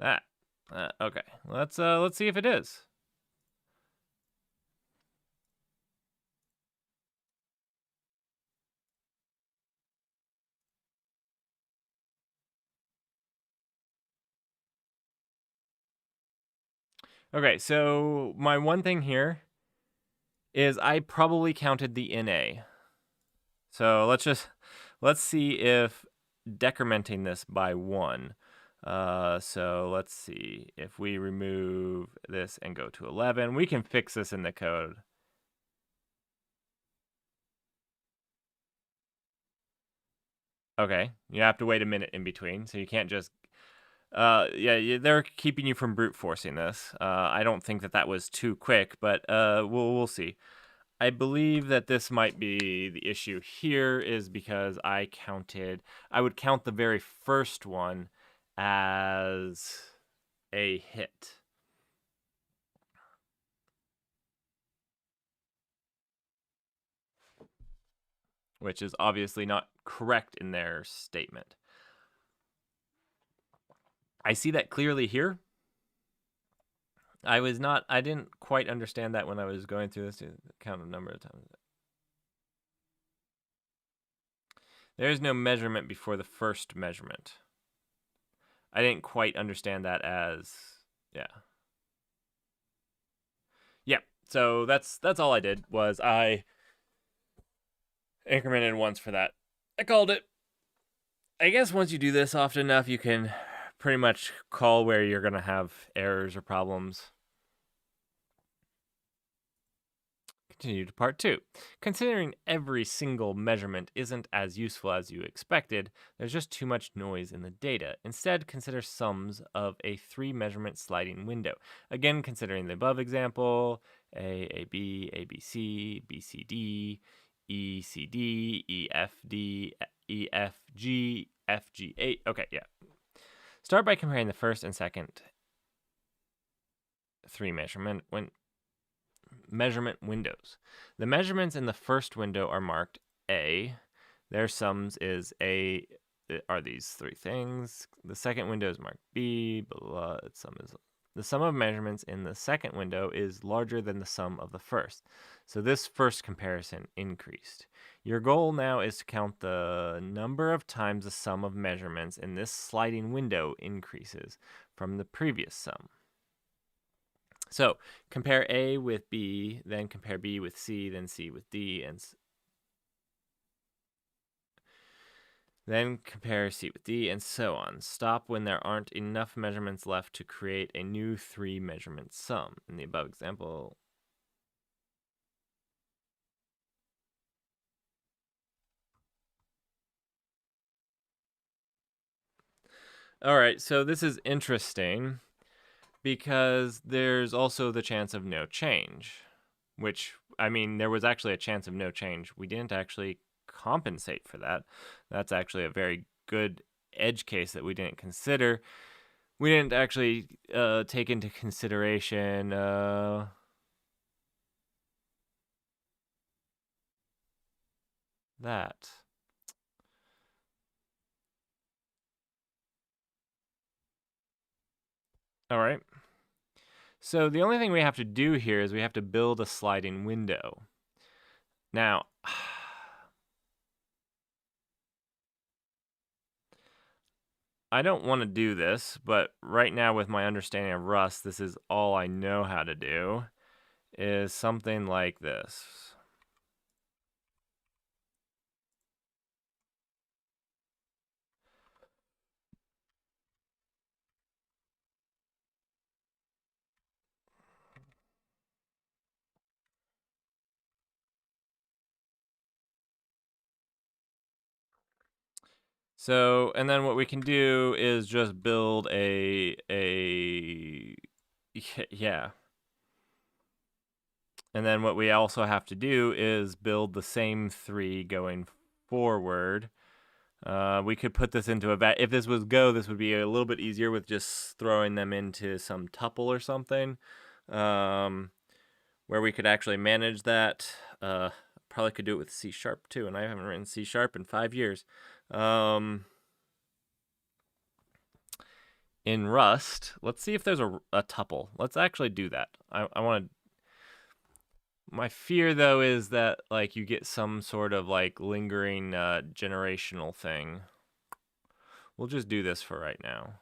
That. Okay. Let's see if it is. Okay, so my one thing here is I probably counted the NA. So let's see if decrementing this by 1. So let's see if we remove this and go to 11. We can fix this in the code. Okay, you have to wait a minute in between, so you can't just. Yeah, they're keeping you from brute forcing this. I don't think that was too quick, but we'll see. I believe that this might be the issue here is because I would count the very first one as a hit, which is obviously not correct in their statement. I see that clearly here. I didn't quite understand that when I was going through this to count a number of times. There's no measurement before the first measurement. I didn't quite understand that as, yeah. Yeah, so that's all I did was I incremented once for that. I called it. I guess once you do this often enough, you can pretty much call where you're going to have errors or problems. Continue to part 2. Considering every single measurement isn't as useful as you expected, there's just too much noise in the data. Instead, consider sums of a 3-measurement sliding window. Again, considering the above example, A, B, ABC, BCD, ECD, EFD, EFG, FG8. Okay, yeah. Start by comparing the first and second 3 measurement windows. The measurements in the first window are marked A. Their sums is A are these 3 things. The second window is marked B. Blah, the sum of measurements in the second window is larger than the sum of the first. So this first comparison increased. Your goal now is to count the number of times the sum of measurements in this sliding window increases from the previous sum. So compare A with B, then compare B with C, then C with D, and then compare C with D, and so on. Stop when there aren't enough measurements left to create a new 3-measurement sum. In the above example, all right, so this is interesting because there's also the chance of no change, which, I mean, there was actually a chance of no change. We didn't actually compensate for that. That's actually a very good edge case that we didn't consider. We didn't actually take into consideration that. All right. So the only thing we have to do here is we have to build a sliding window. Now, I don't want to do this, but right now with my understanding of Rust, this is all I know how to do, is something like this. So, and then what we can do is just build yeah. And then what we also have to do is build the same 3 going forward. We could put this into if this was Go, this would be a little bit easier with just throwing them into some tuple or something, where we could actually manage that. Probably could do it with C# too, and I haven't written C# in 5 years. In Rust, let's see if there's a tuple. Let's actually do that. I want to. My fear though is that like you get some sort of like lingering generational thing. We'll just do this for right now.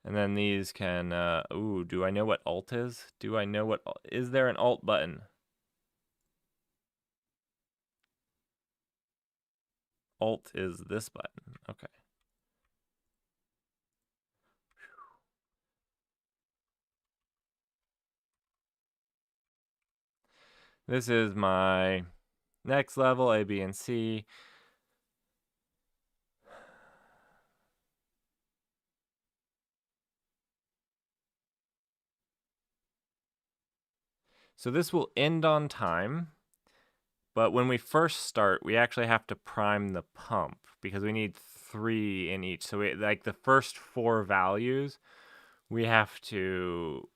And then these can, ooh, do I know what alt is? Do I know what, is there an alt button? Alt is this button, okay. This is my next level, A, B, and C. So this will end on time, but when we first start, we actually have to prime the pump because we need 3 in each. So like the first 4 values, we have to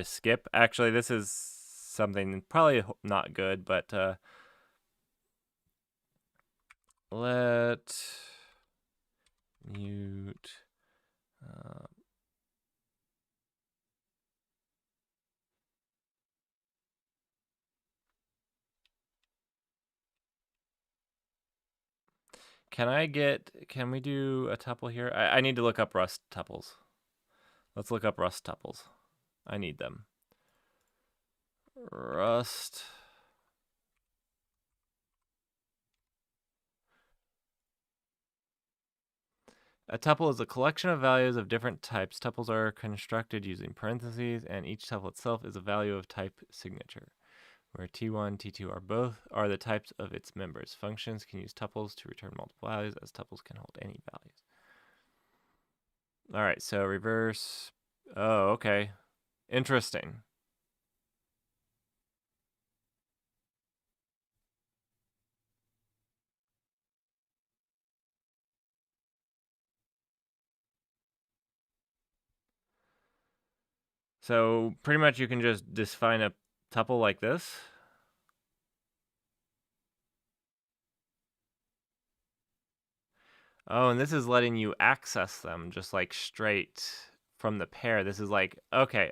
skip. Actually, this is something probably not good, but let mute can we do a tuple here? I need to look up Rust tuples. Let's look up Rust tuples. I need them. Rust. A tuple is a collection of values of different types. Tuples are constructed using parentheses, and each tuple itself is a value of type signature, where T1, T2 are the types of its members. Functions can use tuples to return multiple values, as tuples can hold any values. All right, so reverse. Oh, okay. Interesting. So pretty much you can just define a tuple like this. Oh, and this is letting you access them just like straight from the pair. This is like, okay.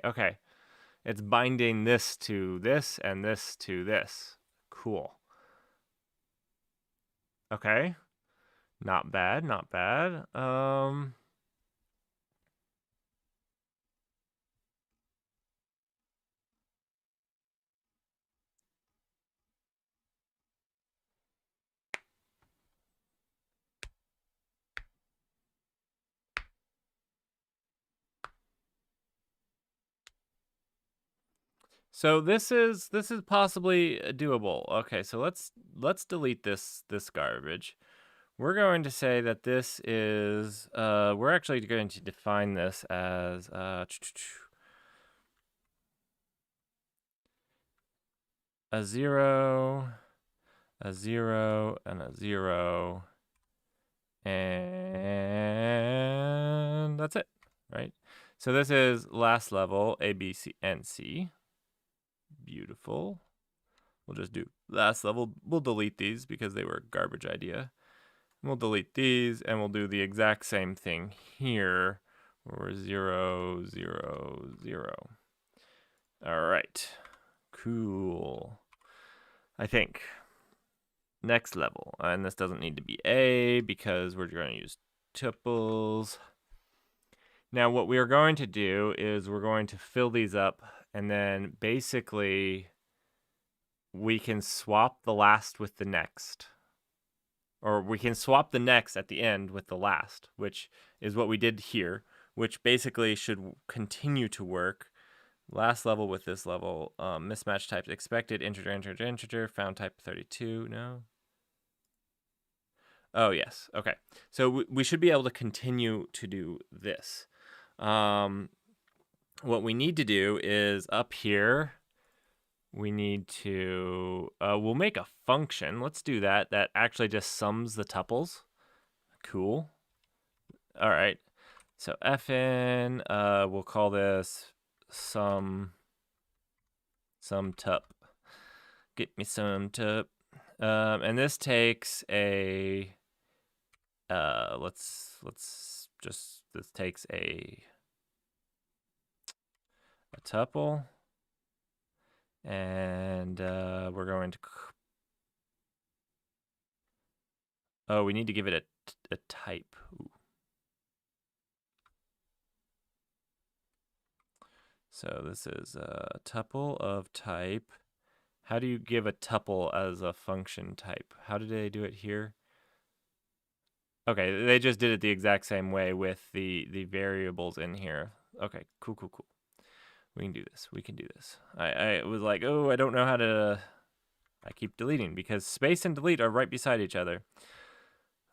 It's binding this to this and this to this. Cool. Okay. Not bad, not bad. So this is possibly doable. Okay, so let's delete this garbage. We're going to say that this is we're actually going to define this as a 0, a 0, and a 0, and that's it, right? So this is last level A, B, C, and C. Beautiful. We'll just do last level. We'll delete these because they were a garbage idea. We'll delete these and we'll do the exact same thing here where we're 0, 0, 0. All right. Cool. I think. Next level. And this doesn't need to be A because we're going to use tuples. Now what we are going to do is we're going to fill these up and then basically we can swap the last with the next. Or we can swap the next at the end with the last, which is what we did here, which basically should continue to work. Last level with this level, mismatch types expected, integer, found type 32, no? Oh, yes, okay. So we should be able to continue to do this. What we need to do is up here, we need to, we'll make a function. Let's do that. That actually just sums the tuples. Cool. All right. So fn, we'll call this some tup. Get me some tup. And this takes a, this takes a tuple. And we're going to, oh, we need to give it a type. Ooh. So this is a tuple of type. How do you give a tuple as a function type? How did they do it here? Okay, they just did it the exact same way with the variables in here. Okay, cool. We can do this. I was like, oh, I don't know how to I keep deleting because space and delete are right beside each other.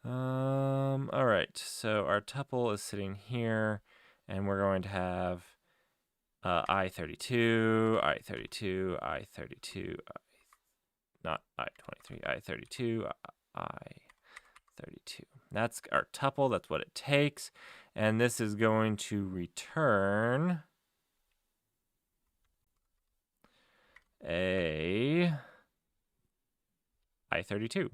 All right, so our tuple is sitting here, and we're going to have I32, I32, I32, not I23, I32, I32. That's our tuple, that's what it takes. And this is going to return a I32.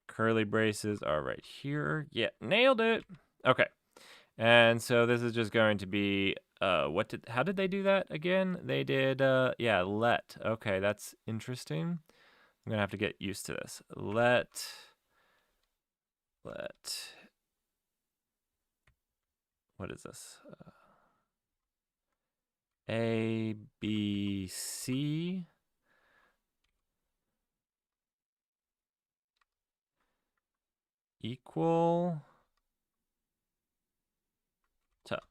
Curly braces are right here. Yeah, nailed it. Okay. And so this is just going to be how did they do that again? They did yeah, let. Okay, that's interesting. I'm going to have to get used to this. Let what is this? A B C equal tup.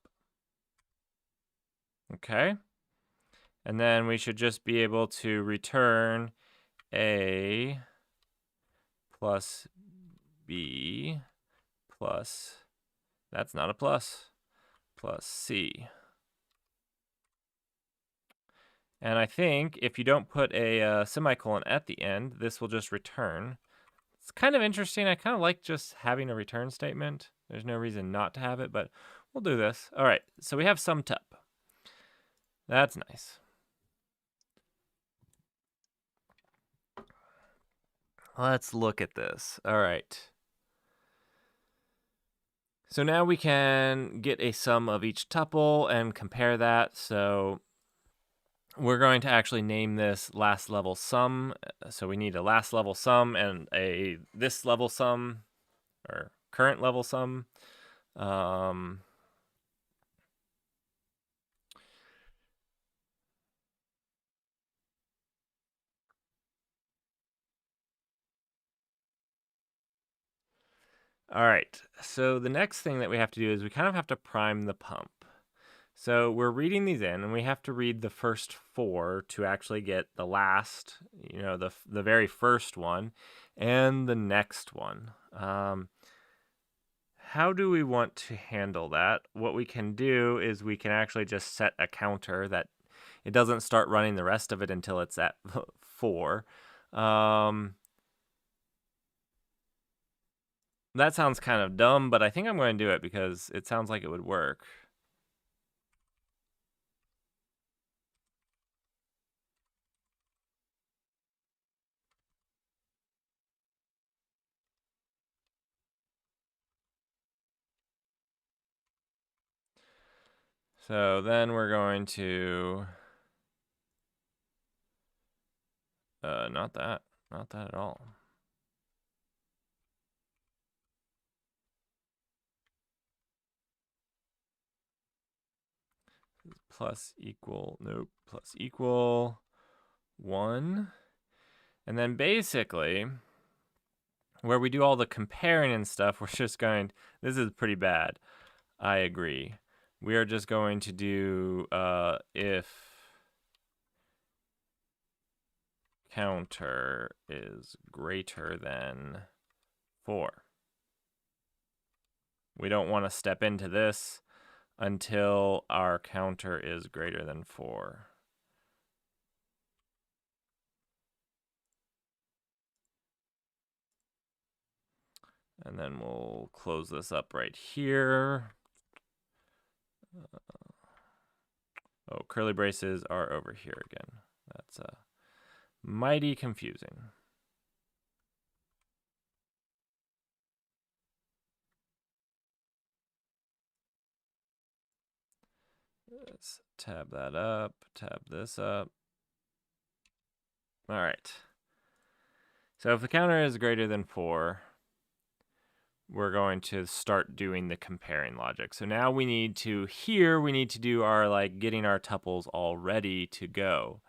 Okay. And then we should just be able to return A plus B plus, that's not a plus, plus C. And I think if you don't put a semicolon at the end, this will just return. It's kind of interesting. I kind of like just having a return statement. There's no reason not to have it, but we'll do this. All right, so we have some tup. That's nice. Let's look at this. All right. So now we can get a sum of each tuple and compare that. So we're going to actually name this last level sum. So we need a last level sum and a this level sum or current level sum. All right, so the next thing that we have to do is we kind of have to prime the pump. So we're reading these in, and we have to read the first 4 to actually get the last, the very first one, and the next one. How do we want to handle that? What we can do is we can actually just set a counter that it doesn't start running the rest of it until it's at 4. That sounds kind of dumb, but I think I'm going to do it because it sounds like it would work. So then we're going to, not that at all. Plus equal, nope, plus equal 1. And then basically, where we do all the comparing and stuff, we're just going, this is pretty bad. I agree. We are just going to do if counter is greater than 4. We don't want to step into this until our counter is greater than 4. And then we'll close this up right here. Oh, curly braces are over here again. That's mighty confusing. Let's tab that up, tab this up. All right. So if the counter is greater than 4, we're going to start doing the comparing logic. So now we need to do our getting our tuples all ready to go.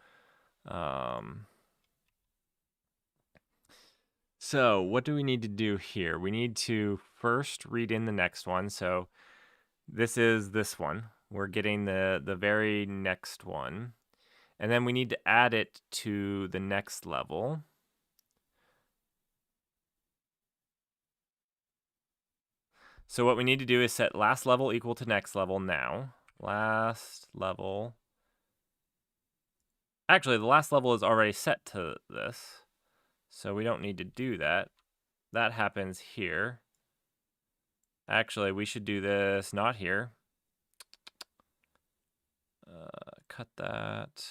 So what do we need to do here? We need to first read in the next one. So this is this one. we're getting the very next one. And then we need to add it to the next level. So what we need to do is set last level equal to next level now. Last level. Actually, the last level is already set to this, so we don't need to do that. That happens here. Actually, we should do this not here. Cut that.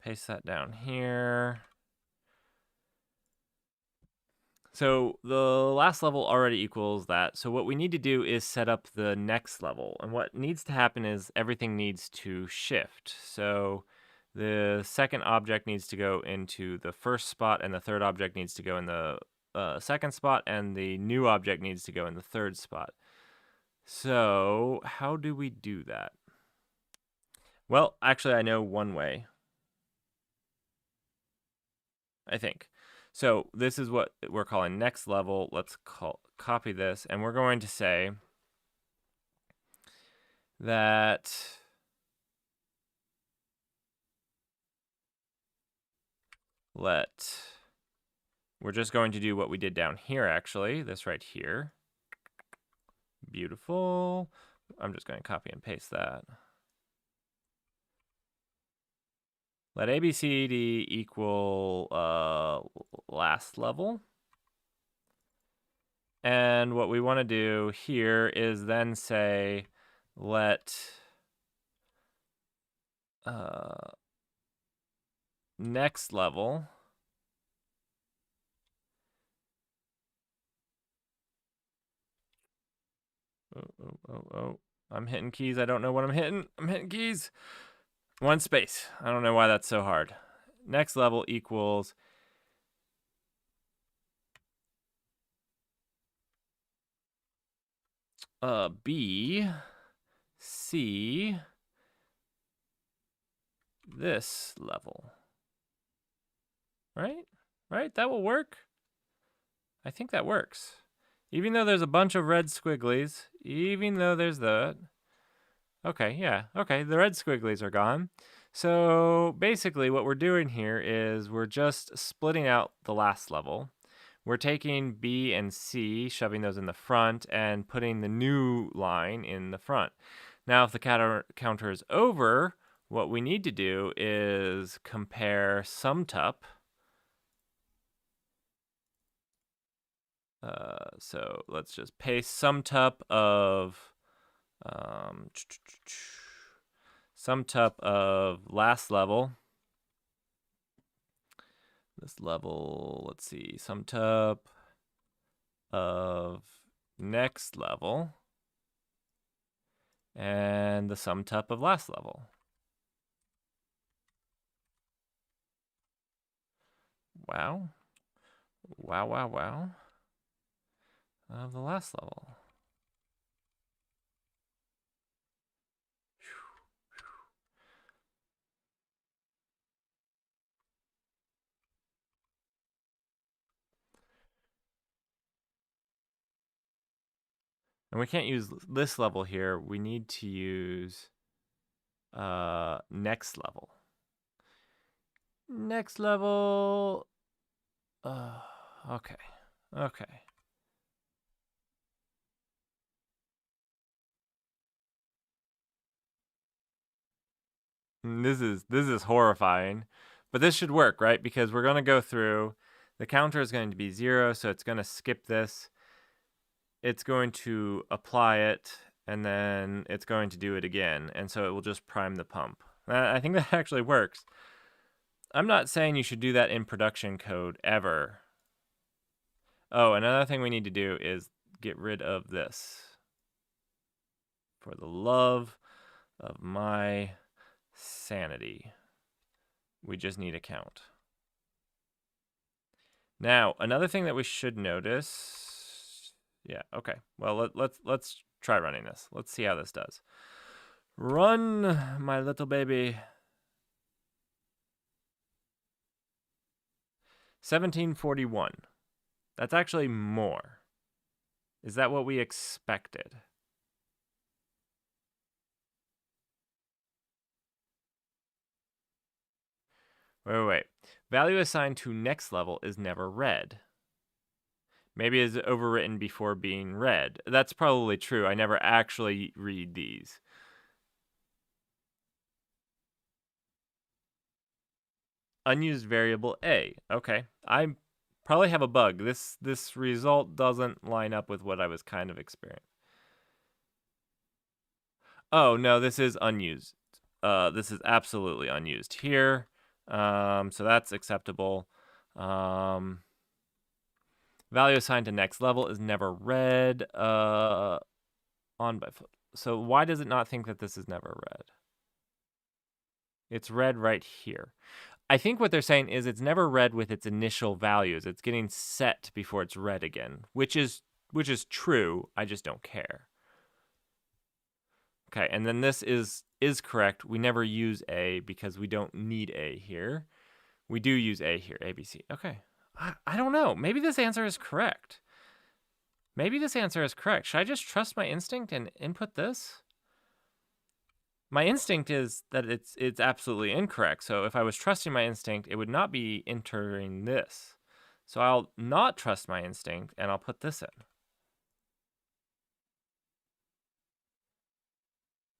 Paste that down here. So the last level already equals that. So what we need to do is set up the next level. And what needs to happen is everything needs to shift. So the second object needs to go into the first spot, and the third object needs to go in the second spot, and the new object needs to go in the third spot. So how do we do that? Well, actually, I know one way, I think. So this is what we're calling next level. Let's copy this, and we're going to say that we're just going to do what we did down here, actually, this right here. Beautiful. I'm just going to copy and paste that. Let ABCD equal last level. And what we want to do here is then say let next level oh, I'm hitting keys. I don't know what I'm hitting. I'm hitting keys. One space. I don't know why that's so hard. Next level equals B, C, this level. Right? Right? That will work. I think that works. Even though there's a bunch of red squigglies, even though there's that. Okay, yeah. Okay, the red squigglies are gone. So basically what we're doing here is we're just splitting out the last level. We're taking B and C, shoving those in the front, and putting the new line in the front. Now, if the counter is over, what we need to do is compare sumtup. So let's just paste sumtup of last level. This level, let's see, sumtup of next level, and the sumtup of last level. Wow. Wow, wow, wow. Of the last level. And we can't use this level here. We need to use next level. Next level. Okay. Okay. This is horrifying. But this should work, right? Because we're going to go through. The counter is going to be 0, so it's going to skip this. It's going to apply it, and then it's going to do it again. And so it will just prime the pump. I think that actually works. I'm not saying you should do that in production code ever. Oh, another thing we need to do is get rid of this. For the love of my sanity. We just need a count. Now, another thing that we should notice. Yeah, okay. Well, let's try running this. Let's see how this does. Run, my little baby. 1741. That's actually more. Is that what we expected? Wait. Value assigned to next level is never read. Maybe it's overwritten before being read. That's probably true. I never actually read these. Unused variable A. Okay. I probably have a bug. This result doesn't line up with what I was kind of experiencing. Oh, no, this is unused. This is absolutely unused here. So that's acceptable. Value assigned to next level is never read. On by foot. So why does it not think that this is never read? It's read right here. I think what they're saying is it's never read with its initial values. It's getting set before it's read again, which is true. I just don't care. Okay, and then this is correct. We never use A because we don't need A here. We do use A here, ABC. Okay, I don't know. Maybe this answer is correct. Should I just trust my instinct and input this? My instinct is that it's absolutely incorrect. So if I was trusting my instinct, it would not be entering this. So I'll not trust my instinct and I'll put this in.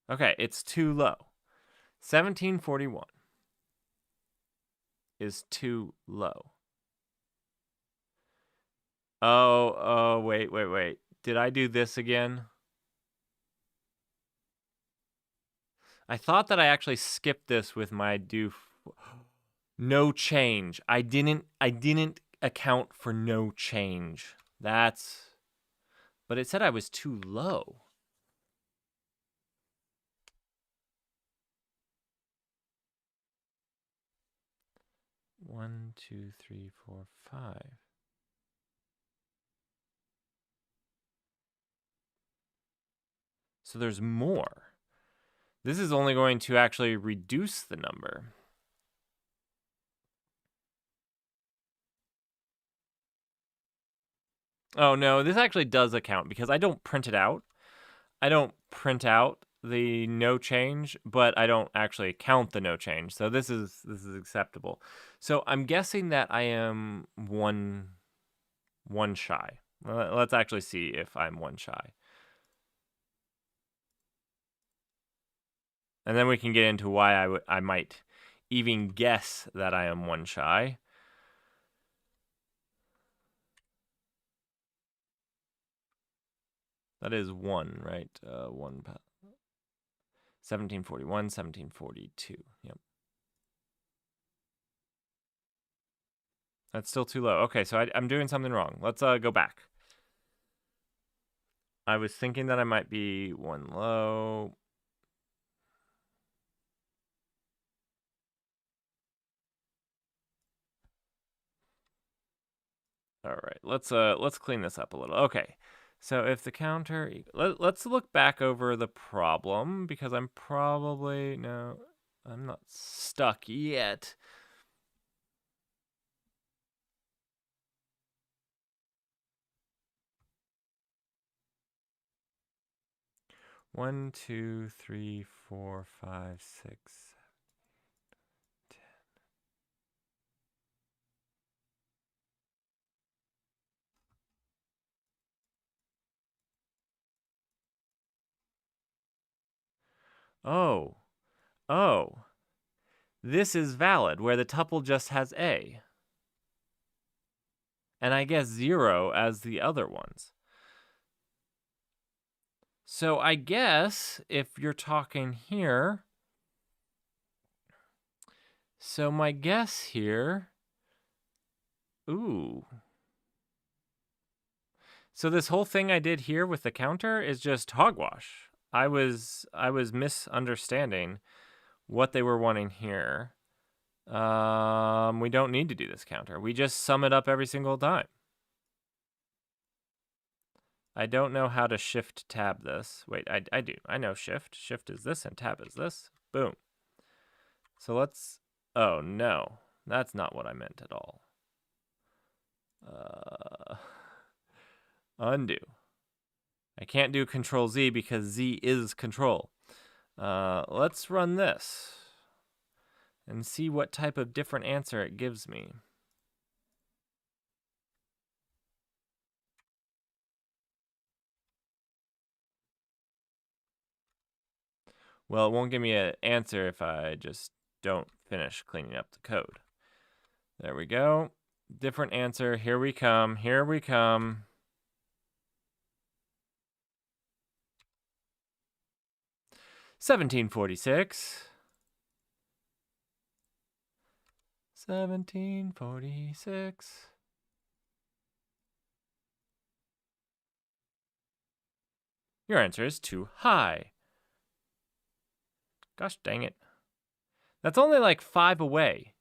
Okay, it's too low. 1741 is too low. Oh, wait. Did I do this again? I thought that I actually skipped this with my no change. I didn't account for no change. But it said I was too low. One, two, three, four, five. So there's more. This is only going to actually reduce the number. Oh no, this actually does account because I don't print it out. I don't print out the no change, but I don't actually count the no change. So this is acceptable. So I'm guessing that I am one shy. Let's actually see if I'm one shy. And then we can get into why I might even guess that I am one shy. That is one, right? 1741, 1742. Yep. That's still too low. Okay, so I'm doing something wrong. Let's go back. I was thinking that I might be one low. All right, let's clean this up a little. Okay, so if the counter, let's look back over the problem because I'm not stuck yet. One, two, three, four, five, six, 7, 10. Oh, this is valid where the tuple just has A. And I guess 0 as the other ones. So I guess if you're talking here, so my guess here, ooh. So this whole thing I did here with the counter is just hogwash. I was misunderstanding what they were wanting here. We don't need to do this counter. We just sum it up every single time. I don't know how to shift tab this. Wait, I do. I know shift. Shift is this and tab is this. Boom. So let's, oh no, that's not what I meant at all. Undo. I can't do Control Z because Z is control. Let's run this. and see what type of different answer it gives me. Well, it won't give me an answer if I just don't finish cleaning up the code. There we go. Different answer. Here we come. Here we come. $17.46. $17.46. Your answer is too high. Gosh dang it. That's only like 5 away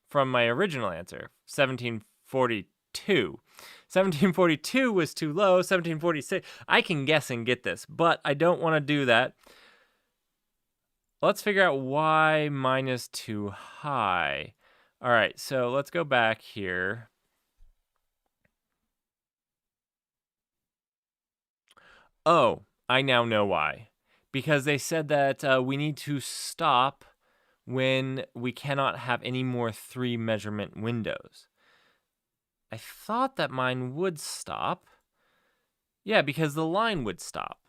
from my original answer, 1742. 1742 was too low, 1746. I can guess and get this, but I don't want to do that. Let's figure out why mine is too high. All right, so let's go back here. Oh, I now know why. Because they said that we need to stop when we cannot have any more 3 measurement windows. I thought that mine would stop. Yeah, because the line would stop.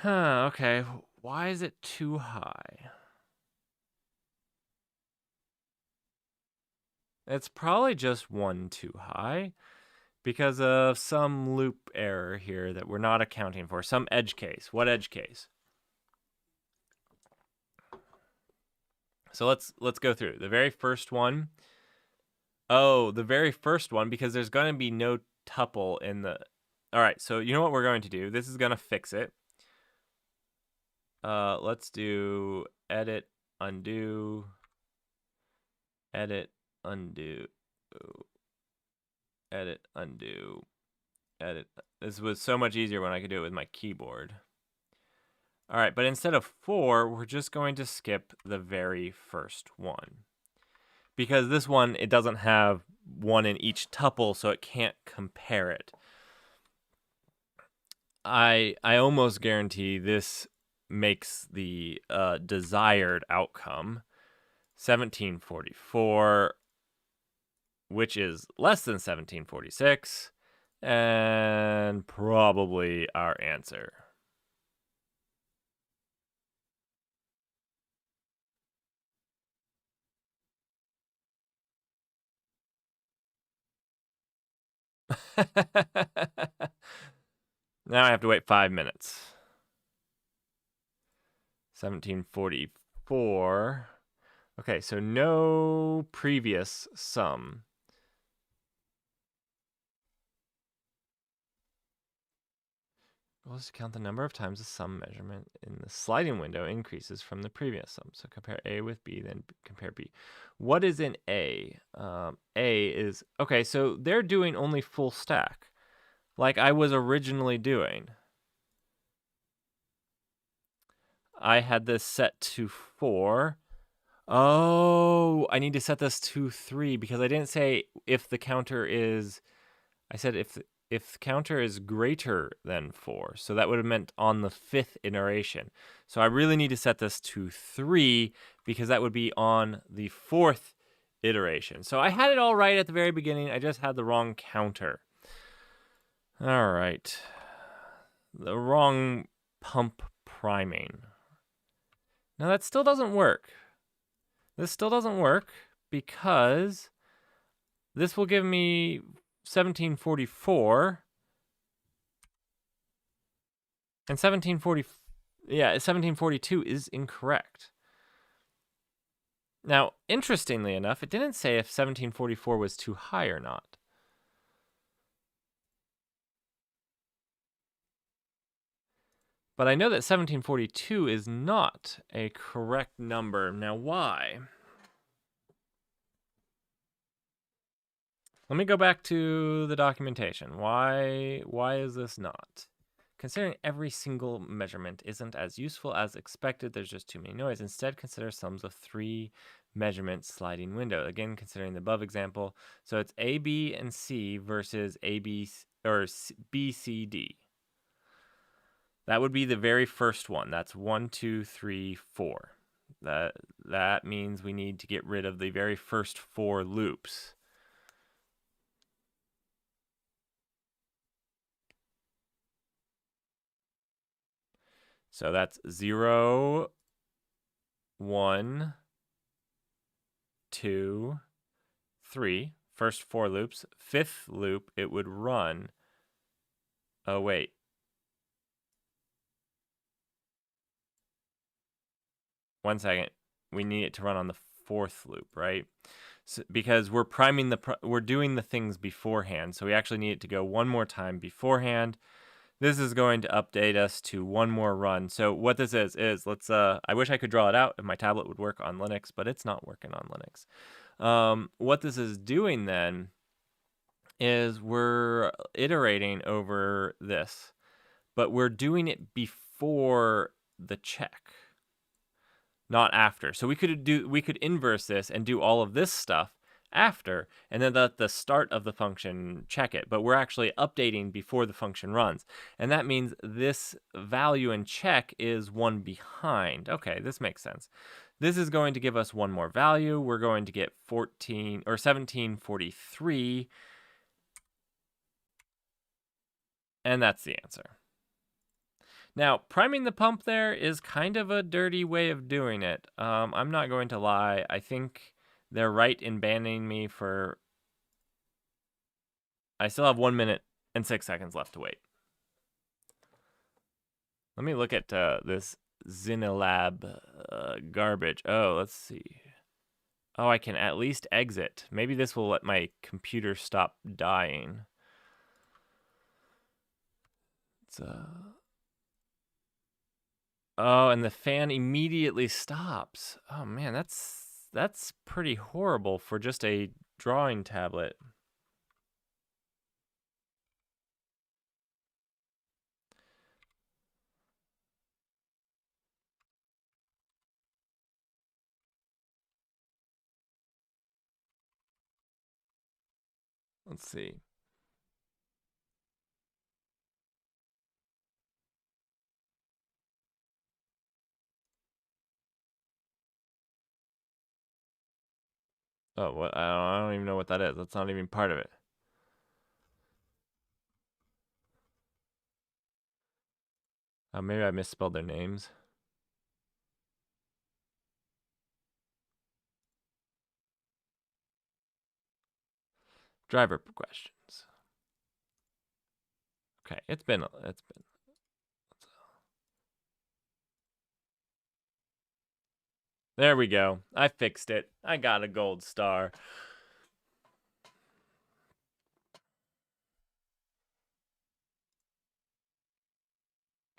Huh, okay. Why is it too high? It's probably just 1 too high because of some loop error here that we're not accounting for. Some edge case. What edge case? So let's go through. The very first one. Oh, the very first one, because there's going to be no tuple in the... All right, so you know what we're going to do? This is going to fix it. Let's do edit, undo, edit, undo, edit, undo, edit. This was so much easier when I could do it with my keyboard. All right, but instead of 4, we're just going to skip the very first one. Because this one, it doesn't have 1 in each tuple, so it can't compare it. I almost guarantee this makes the desired outcome. 1744, which is less than 1746, and probably our answer. Now I have to wait 5 minutes. 1744. Okay, so no previous sum. Let's count the number of times the sum measurement in the sliding window increases from the previous sum. So compare A with B, then compare B. What is in A? A is, okay, so they're doing only full stack, like I was originally doing. I had this set to 4. Oh, I need to set this to 3 because I didn't say if the counter is, I said if the counter is greater than 4. So that would have meant on the 5th iteration. So I really need to set this to 3 because that would be on the 4th iteration. So I had it all right at the very beginning. I just had the wrong counter. All right. The wrong pump priming. Now that still doesn't work. This still doesn't work because this will give me 1744 and 1742 is incorrect. Now, interestingly enough, it didn't say if 1744 was too high or not. But I know that 1742 is not a correct number. Now, why? Let me go back to the documentation. Why is this not? Considering every single measurement isn't as useful as expected, there's just too many noise. Instead, consider sums of 3 measurement sliding window. Again, considering the above example. So it's A, B, and C versus A, B, or B, C, D. That would be the very first one. That's 1, 2, 3, 4. That means we need to get rid of the very first 4 loops. So that's 0, 1, 2, 3. First 4 loops. 5th loop, it would run. Oh, wait. One second. We need it to run on the 4th loop, right? So, because we're priming we're doing the things beforehand. So we actually need it to go one more time beforehand. This is going to update us to one more run. So what this is let's, I wish I could draw it out if my tablet would work on Linux, but it's not working on Linux. What this is doing then is we're iterating over this, but we're doing it before the check, not after. So we could inverse this and do all of this stuff after, and then at the start of the function check it, but we're actually updating before the function runs, and that means this value in check is one behind. Okay, this makes sense. This is going to give us one more value. We're going to get 1743, and that's the answer. Now, priming the pump there is kind of a dirty way of doing it. I'm not going to lie. I think they're right in banning me for... I still have 1 minute and 6 seconds left to wait. Let me look at this Zinilab garbage. Oh, let's see. Oh, I can at least exit. Maybe this will let my computer stop dying. It's Oh, and the fan immediately stops. Oh man, that's pretty horrible for just a drawing tablet. Let's see. Oh, what? I don't even know what that is. That's not even part of it. Maybe I misspelled their names. Driver questions. Okay, it's been. There we go. I fixed it. I got a gold star.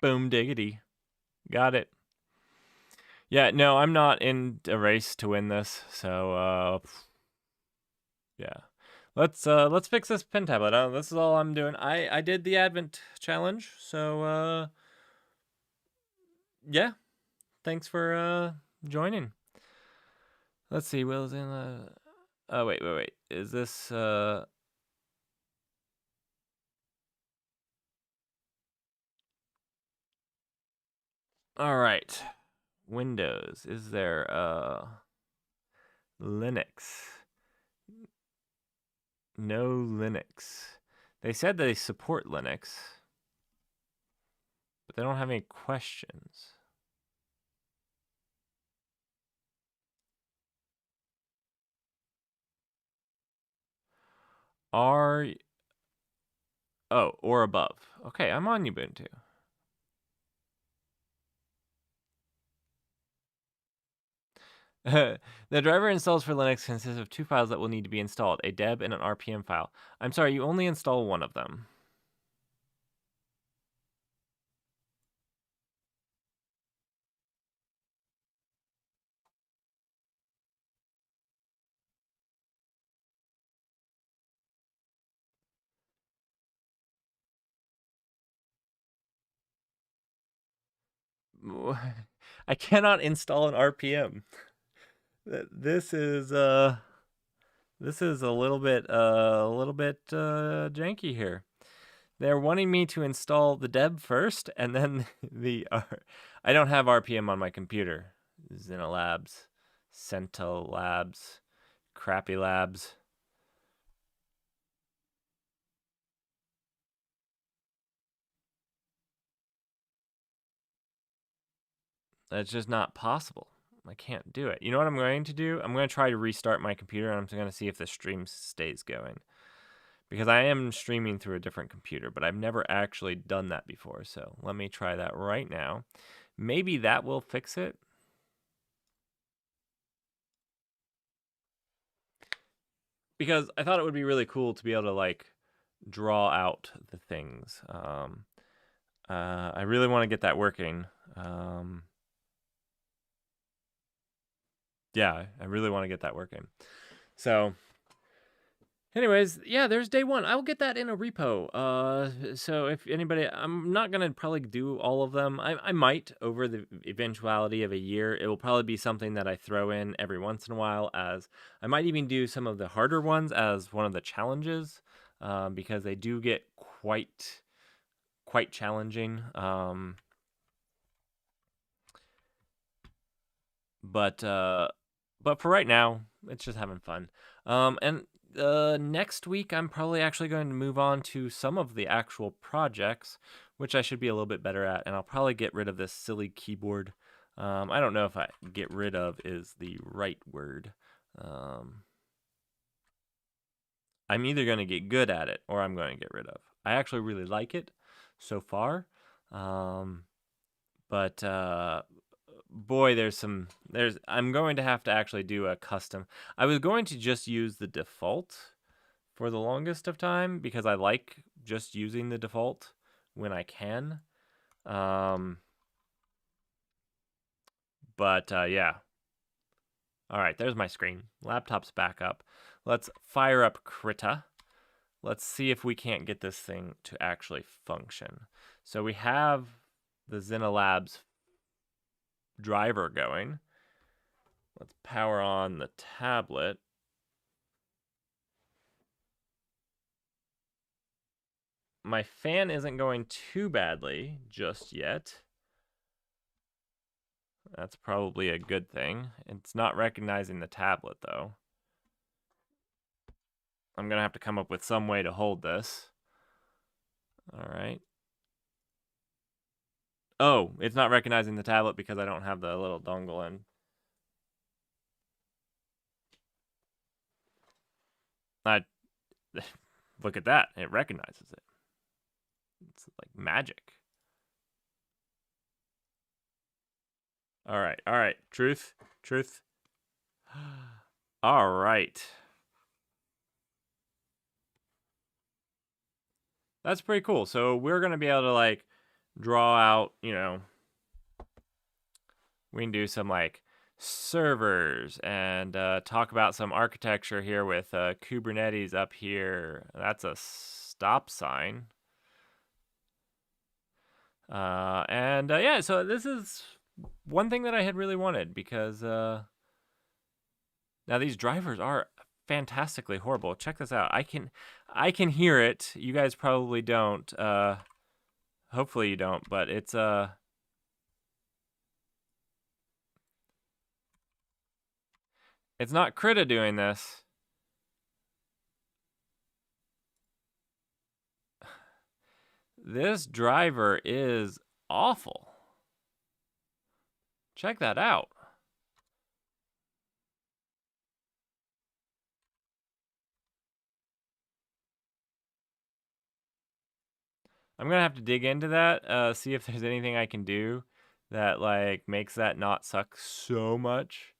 Boom diggity. Got it. Yeah, no, I'm not in a race to win this, so yeah. Let's fix this pen tablet. This is all I'm doing. I did the Advent challenge, so yeah. Thanks for joining. Let's see, Will's in oh wait. Is this all right. Windows. Is there Linux? No Linux. They said they support Linux, but they don't have any questions. Are or above. Okay, I'm on Ubuntu. The driver installs for Linux consists of 2 files that will need to be installed, a deb and an RPM file. I'm sorry, you only install one of them. I cannot install an RPM. This is a little bit janky here. They're wanting me to install the deb first, and then I don't have RPM on my computer. Xenolabs, Cento Labs, Crappy Labs. That's just not possible. I can't do it. You know what I'm going to do? I'm going to try to restart my computer, and I'm going to see if the stream stays going. Because I am streaming through a different computer, but I've never actually done that before. So let me try that right now. Maybe that will fix it. Because I thought it would be really cool to be able to like draw out the things. I really want to get that working. Yeah, I really want to get that working. So anyways, yeah, there's day one. I will get that in a repo. So if anybody, I'm not gonna probably do all of them. I might over the eventuality of a year. It will probably be something that I throw in every once in a while. As I might even do some of the harder ones as one of the challenges, because they do get quite challenging. But for right now, it's just having fun. And next week, I'm probably actually going to move on to some of the actual projects, which I should be a little bit better at. And I'll probably get rid of this silly keyboard. I don't know if get rid of is the right word. I'm either going to get good at it or I'm going to get rid of. I actually really like it so far. But boy, I'm going to have to actually do a custom. I was going to just use the default for the longest of time because I like just using the default when I can. But yeah. All right, there's my screen. Laptop's back up. Let's fire up Krita. Let's see if we can't get this thing to actually function. So we have the Xenolabs driver going. Let's power on the tablet. My fan isn't going too badly just yet. That's probably a good thing. It's not recognizing the tablet, though. I'm going to have to come up with some way to hold this. All right. Oh, it's not recognizing the tablet because I don't have the little dongle in. Look at that. It recognizes it. It's like magic. All right. Truth. All right. That's pretty cool. So we're going to be able to like draw out, we can do some like servers and talk about some architecture here with Kubernetes up here. That's a stop sign. Yeah, so this is one thing that I had really wanted because now these drivers are fantastically horrible. Check this out. I can hear it. You guys probably don't. Hopefully you don't, but it's not Krita doing this. This driver is awful. Check that out. I'm gonna have to dig into that, see if there's anything I can do that like makes that not suck so much.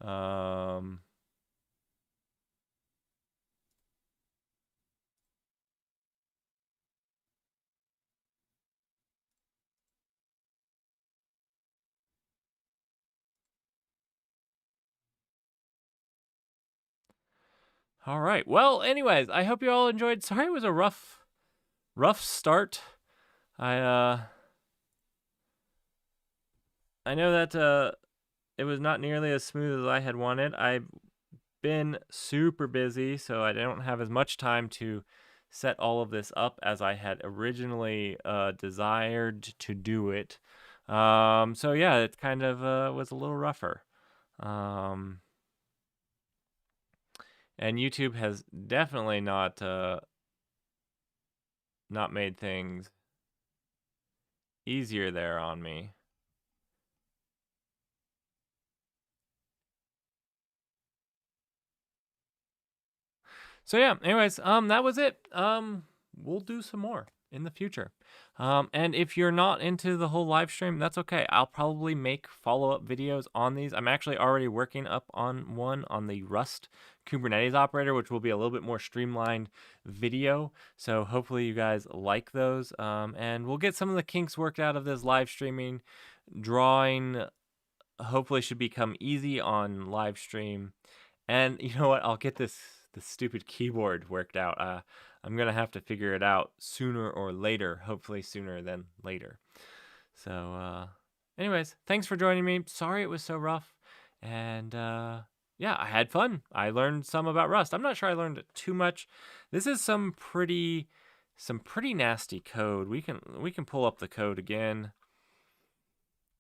All right. Well, anyways, I hope you all enjoyed. Sorry it was a rough start. I I know that it was not nearly as smooth as I had wanted. I've been super busy, so I don't have as much time to set all of this up as I had originally desired to do it. So yeah, it kind of was a little rougher. Um, and YouTube has definitely not made things easier there on me. So yeah, anyways, that was it. We'll do some more in the future. And if you're not into the whole live stream, that's okay. I'll probably make follow-up videos on these. I'm actually already working up on one on the Rust Kubernetes operator, which will be a little bit more streamlined video. So hopefully you guys like those. And we'll get some of the kinks worked out of this live streaming. Drawing hopefully should become easy on live stream. And you know what? I'll get this stupid keyboard worked out. I'm gonna have to figure it out sooner or later. Hopefully sooner than later. So, anyways, thanks for joining me. Sorry it was so rough, and yeah, I had fun. I learned some about Rust. I'm not sure I learned too much. This is some pretty nasty code. We can pull up the code again.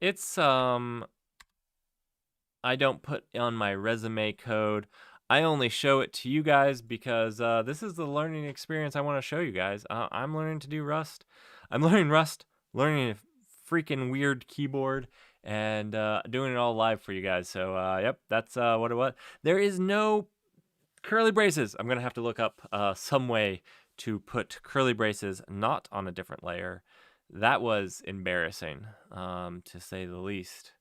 It's I don't put on my resume code. I only show it to you guys because this is the learning experience I want to show you guys. I'm learning to do Rust. I'm learning Rust, learning a freaking weird keyboard, and doing it all live for you guys. So, yep, that's what it was. There is no curly braces. I'm going to have to look up some way to put curly braces not on a different layer. That was embarrassing, to say the least.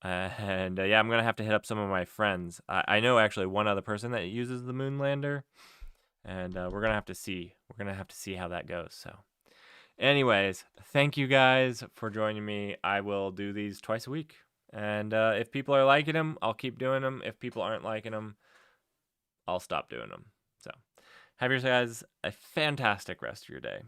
And yeah, I'm gonna have to hit up some of my friends. I know actually one other person that uses the moon lander, and we're gonna have to see. We're gonna have to see how that goes. So, anyways, thank you guys for joining me. I will do these twice a week, and if people are liking them, I'll keep doing them. If people aren't liking them, I'll stop doing them. So, have you guys a fantastic rest of your day.